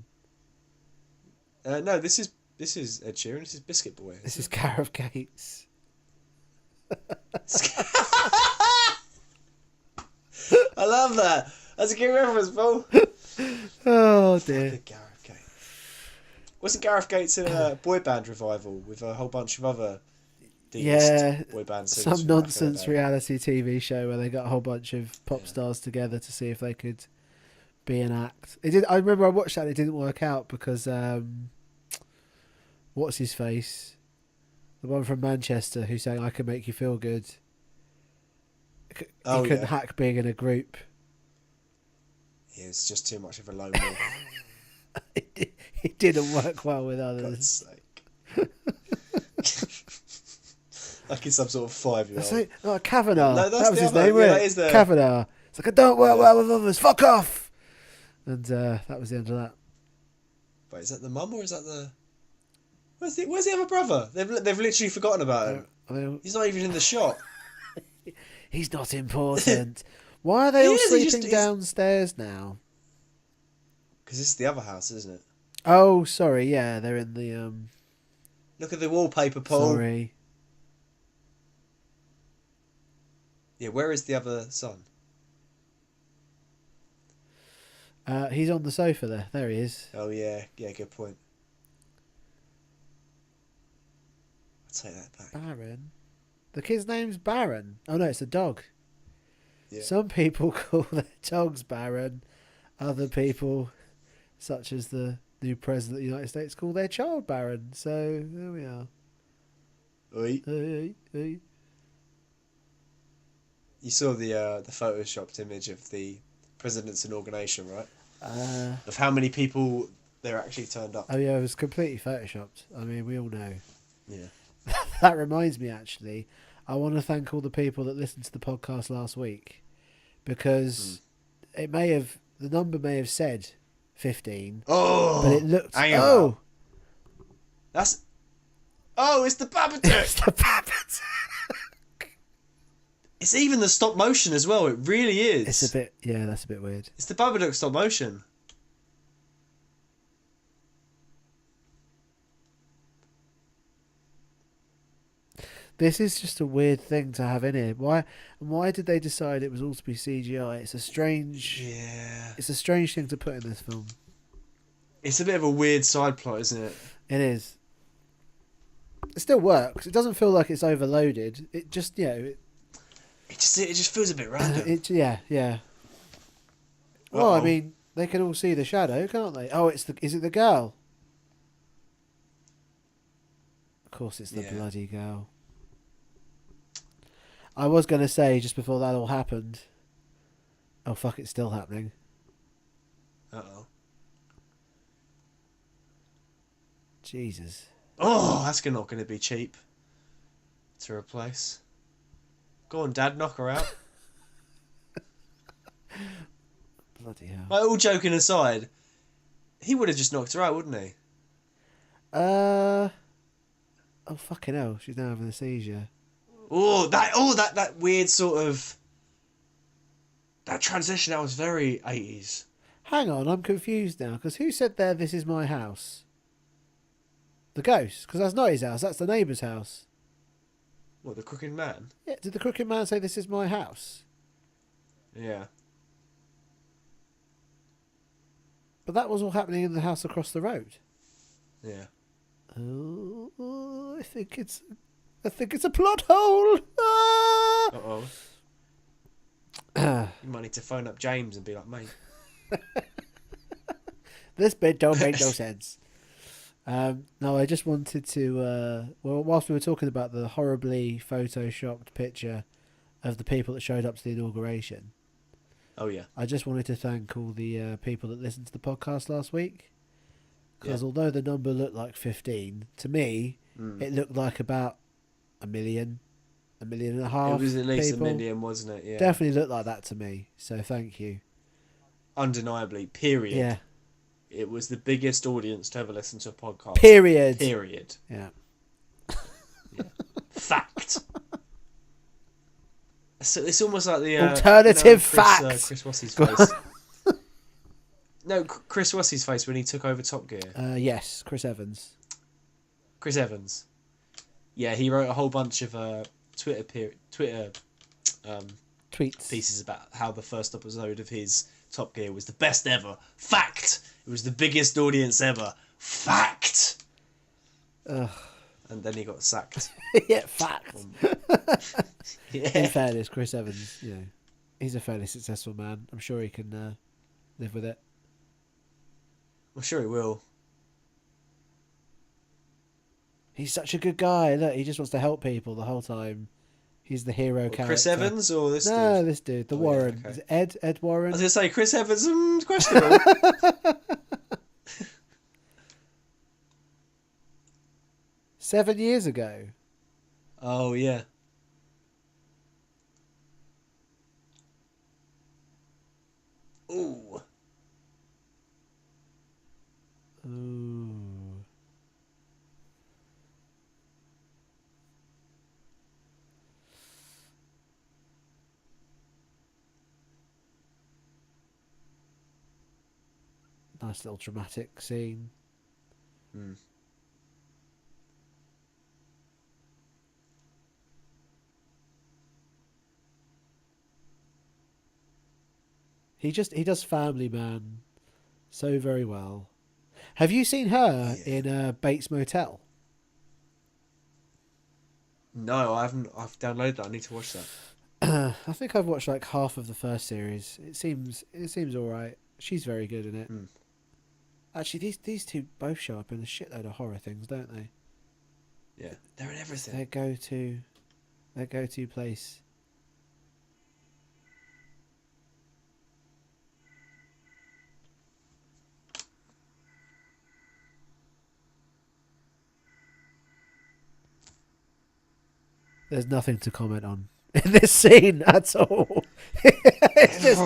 No, this is Ed Sheeran. This is Biscuit Boy. This is Gareth Gates. I love that. That's a good reference, Paul. Oh dear. Gareth Gates. Wasn't Gareth Gates in a boy band revival with a whole bunch of other boy band singers? Some nonsense reality TV show where they got a whole bunch of pop stars together to see if they could be an act. It did. I remember I watched that and it didn't work out because what's his face? The one from Manchester who sang "I Can Make You Feel Good." He couldn't hack being in a group. He was just too much of a lone wolf. It didn't work well with others. God's sake. Like he's some sort of 5-year-old. Kavanagh. No, that was his name, wasn't it? Kavanagh. It's like, I don't work well with others. Fuck off! And that was the end of that. Wait, is that the mum or is that the... Where's the other brother? They've literally forgotten about him. He's not even in the shot. He's not important. Why are they all sleeping downstairs now? Because this is the other house, isn't it? Oh, sorry. Yeah, they're in the... Look at the wallpaper, Paul. Sorry. Yeah, where is the other son? He's on the sofa there. There he is. Oh, yeah. Yeah, good point. I'll take that back. Baron? The kid's name's Baron. Oh, no, it's a dog. Yeah. Some people call their dogs Baron. Other people, such as the new president of the United States, call their child Baron. So, there we are. Oi. Oi, oi. You saw the photoshopped image of the president's inauguration, right? Of how many people there actually turned up. Oh yeah, it was completely photoshopped. I mean, we all know. Yeah. That reminds me, actually, I want to thank all the people that listened to the podcast last week, because the number may have said 15. Oh, but it looked. It's the Babadook. It's the Babadook. It's even the stop motion as well. It really is. It's a bit. Yeah, that's a bit weird. It's the Babadook stop motion. This is just a weird thing to have in here. Why did they decide it was all to be CGI? It's a strange. Yeah. It's a strange thing to put in this film. It's a bit of a weird side plot, isn't it? It is. It still works. It doesn't feel like it's overloaded. It just, It just feels a bit random. Yeah. Well, I mean, they can all see the shadow, can't they? Oh, is it the girl? Of course, it's the bloody girl. I was going to say just before that all happened. Oh fuck! It's still happening. Uh-oh. Jesus. Oh, that's not going to be cheap to replace. Go on, Dad, knock her out. Bloody hell. Like, all joking aside, he would have just knocked her out, wouldn't he? Oh fucking hell! She's now having a seizure. That weird sort of that transition. That was very 80s. Hang on, I'm confused now. Because who said there? This is my house. The ghost, because that's not his house. That's the neighbour's house. What, the crooked man? Yeah. Did the crooked man say this is my house? Yeah. But that was all happening in the house across the road. Yeah. Oh, I think it's a plot hole. Ah! Uh-oh. You might need to phone up James and be like, mate. This bit don't make no sense. No, I just wanted to... whilst we were talking about the horribly photoshopped picture of the people that showed up to the inauguration... Oh, yeah. I just wanted to thank all the people that listened to the podcast last week. Because although the number looked like 15, to me, it looked like about 1 million, 1.5 million. It was at least people. 1 million, wasn't it? Yeah. Definitely looked like that to me. So thank you. Undeniably. Period. Yeah. It was the biggest audience to ever listen to a podcast. Period. Yeah. Yeah. Fact. So it's almost like the alternative Chris, facts. Chris what's his face? No, Chris what's his face when he took over Top Gear. Yes, Chris Evans. Chris Evans. Yeah, he wrote a whole bunch of Twitter Tweets. pieces about how the first episode of his Top Gear was the best ever. Fact. It was the biggest audience ever. Fact. Ugh. And then he got sacked. Yeah, fact. Yeah. In fairness, Chris Evans, he's a fairly successful man. I'm sure he can live with it. I'm sure he will. He's such a good guy. Look, he just wants to help people the whole time. He's the hero character. Chris Evans or this dude? No, this dude, the Warren. Yeah, okay. Is it Ed Warren? I was going to say, Chris Evans, questionable. 7 years ago. Oh, yeah. Ooh. Ooh. Nice little dramatic scene. Hmm. He does Family Man so very well. Have you seen her in Bates Motel? No, I haven't. I've downloaded that. I need to watch that. I think I've watched like half of the first series. It seems all right. She's very good in it. Hmm. Actually, these two both show up in a shitload of horror things, don't they? Yeah, they're in everything. Their go-to place. There's nothing to comment on in this scene at all. It's just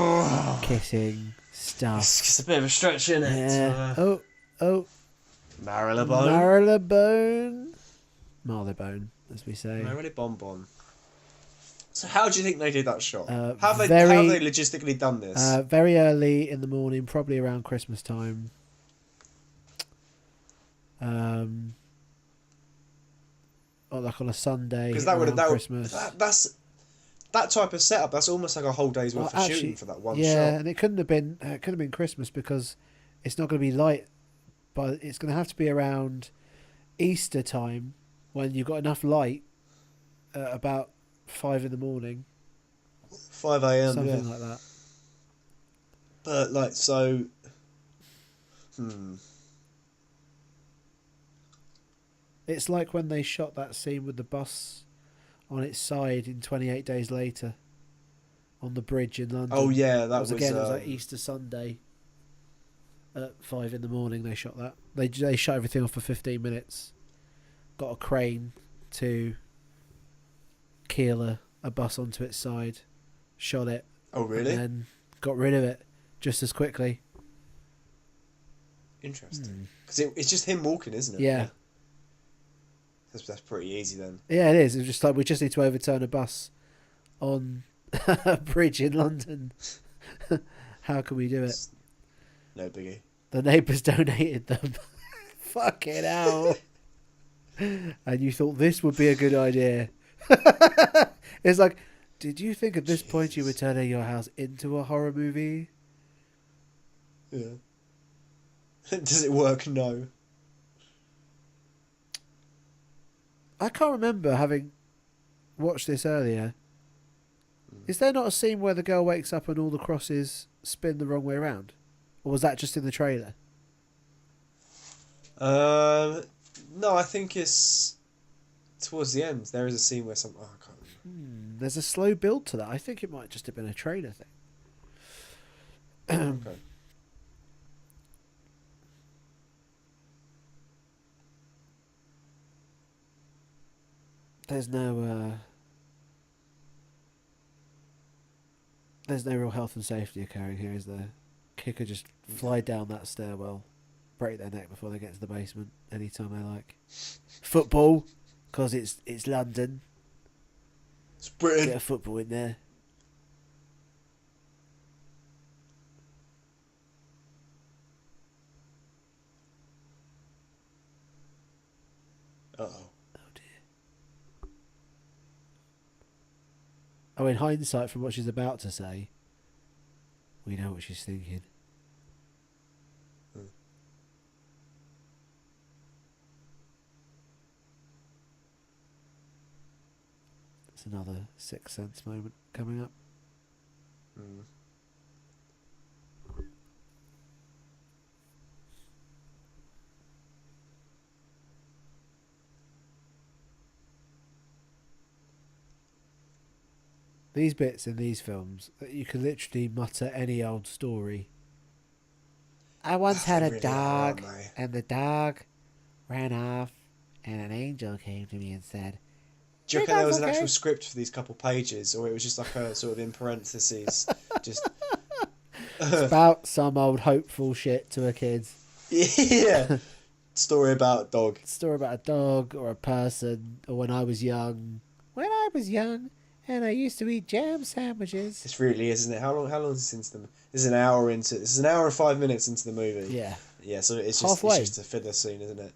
kissing stuff. It's just a bit of a stretch, isn't it? Yeah. Marylebone. Marylebone, as we say. Marylebone. So how do you think they did that shot? How have they logistically done this? Very early in the morning, probably around Christmas time. Or like on a Sunday. Because Christmas. That's that type of setup. That's almost like a whole day's worth of shooting for that one shot. Yeah, and it couldn't have been Christmas because it's not going to be light, but it's going to have to be around Easter time when you've got enough light. About 5 a.m. 5 a.m. something like that. But like so. It's like when they shot that scene with the bus on its side in 28 Days Later on the bridge in London. Oh yeah, that was again. It was like Easter Sunday at 5 a.m. They shot that. They shut everything off for 15 minutes. Got a crane to keel a bus onto its side, shot it. Oh really? And then got rid of it just as quickly. Interesting. Because it's just him walking, isn't it? Yeah. That's pretty easy then. Yeah, it is. It's just like we just need to overturn a bus on a bridge in London. How can we do it? No biggie. The neighbours donated them. Fucking hell. And you thought this would be a good idea. It's like, did you think at this point you were turning your house into a horror movie? Yeah. Does it work? No. I can't remember having watched this earlier. Is there not a scene where the girl wakes up and all the crosses spin the wrong way around? Or was that just in the trailer? No, I think it's towards the end. There is a scene where some. Oh, I can't remember. There's a slow build to that. I think it might just have been a trailer thing. Okay. There's no real health and safety occurring here, is there? Kid could just fly down that stairwell, break their neck before they get to the basement anytime they like. Football, because it's London. It's Britain. Get a football in there. Uh-oh. Oh dear. Oh, in hindsight, from what she's about to say, we know what she's thinking. Hmm. It's another Sixth Sense moment coming up. Hmm. These bits in these films, you can literally mutter any old story. I once had They a really dog, are, aren't they? and the dog ran off, and an angel came to me and said, Do you "Your reckon there dog's was an okay." actual script for these couple pages, or it was just like a sort of in parentheses, just It's about some old hopeful shit to a kid. yeah, story about dog. Story about a dog or a person, or when I was young. When I was young, and I used to eat jam sandwiches. This really is, isn't it? How long? How long is this into the? This is an hour into. This is an hour and 5 minutes into the movie. Yeah. Yeah, so it's just Halfway. it's just a filler scene, isn't it?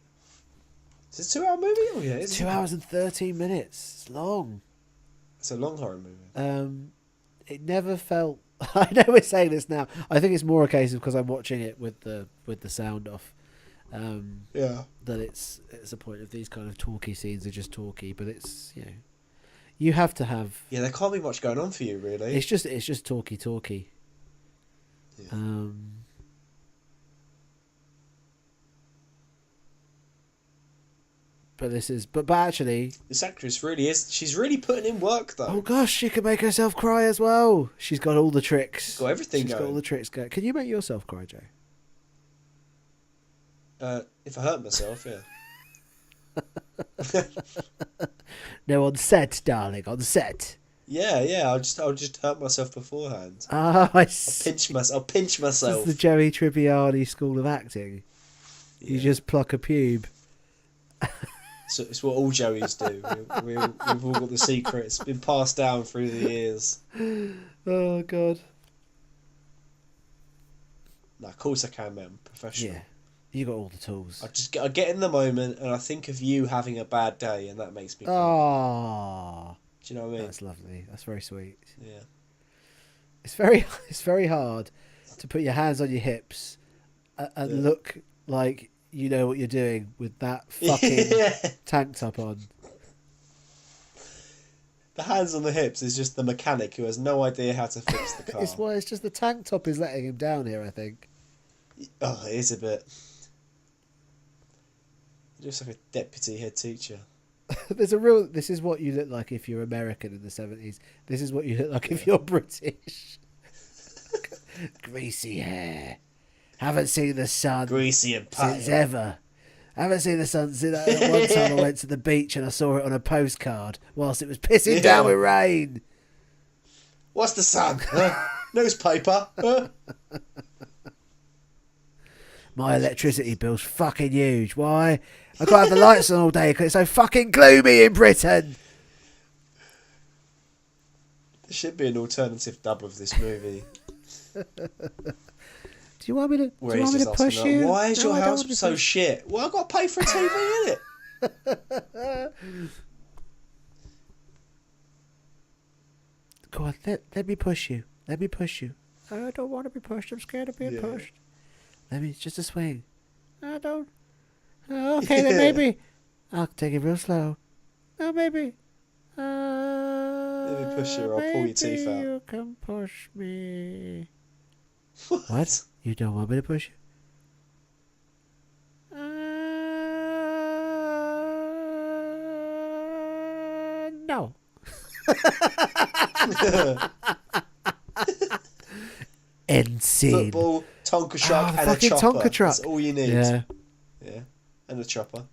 Is it a 2 hour movie? Oh yeah, It's it's 2 hours and 13 minutes. It's long. It's a long horror movie. It never felt. I know we're saying this now. I think it's more a case of because I'm watching it with the sound off. Yeah. That it's a point of these kind of talky scenes are just talky, but it's you have to have. Yeah, there can't be much going on for you, really. It's just talky. Yeah. But this is but actually. This actress really is. She's really putting in work, though. Oh gosh, she can make herself cry as well. She's got all the tricks. She's got everything She's going. got all the tricks going. Can you make yourself cry, Joe? If I hurt myself, yeah. No, on set, darling, on set. Yeah. I'll just hurt myself beforehand. Ah, I I'll see. pinch myself. This is the Joey Tribbiani school of acting. Yeah. You just pluck a pube. So it's what all Joeys do. We've all got the secret. It's been passed down through the years. Oh God. No, of course I can, man. I'm professional. Yeah, you got all the tools. I get in the moment and I think of you having a bad day, and that makes me cry. Ah, Do you know what I mean? that's lovely. That's very sweet. Yeah. It's very hard to put your hands on your hips and look like you know what you're doing with that fucking tank top on. The hands on the hips is just the mechanic who has no idea how to fix the car. It's just the tank top is letting him down here, I think. Oh, it is a bit. He looks like a deputy head teacher. This is what you look like if you're American in the 70s. This is what you look like if you're British. Greasy hair. Haven't seen the sun Greasy and since pale. ever. Haven't seen the sun since one time I went to the beach and I saw it on a postcard whilst it was pissing down with rain. What's the sun? Newspaper? My electricity bill's fucking huge. Why? I can't have the lights on all day because it's so fucking gloomy in Britain. There should be an alternative dub of this movie. Do you want me to? Where do you he's want me just to push asking, you? like, why is No, your I don't house want to be so pushed. shit? Well, I've got to pay for a TV, innit? Go on, let me push you. Let me push you. I don't want to be pushed. I'm scared of being pushed. Let me just a swing. I don't. Oh, okay, then maybe. I'll take it real slow. Oh, maybe. Let me push you or I'll pull your teeth out. You can push me. What? You don't want me to push you? No. End scene. Football, Tonka truck, the and a fucking chopper. Tonka truck. That's all you need. Yeah. Yeah. And a chopper.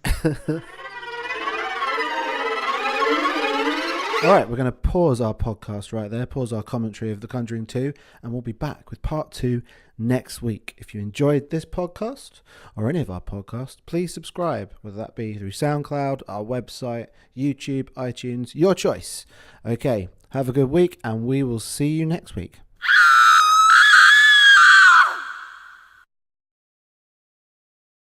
All right, we're going to pause our podcast right there, pause our commentary of The Conjuring 2, and we'll be back with part 2 next week. If you enjoyed this podcast or any of our podcasts, please subscribe, whether that be through SoundCloud, our website, YouTube, iTunes, your choice. Okay, have a good week, and we will see you next week.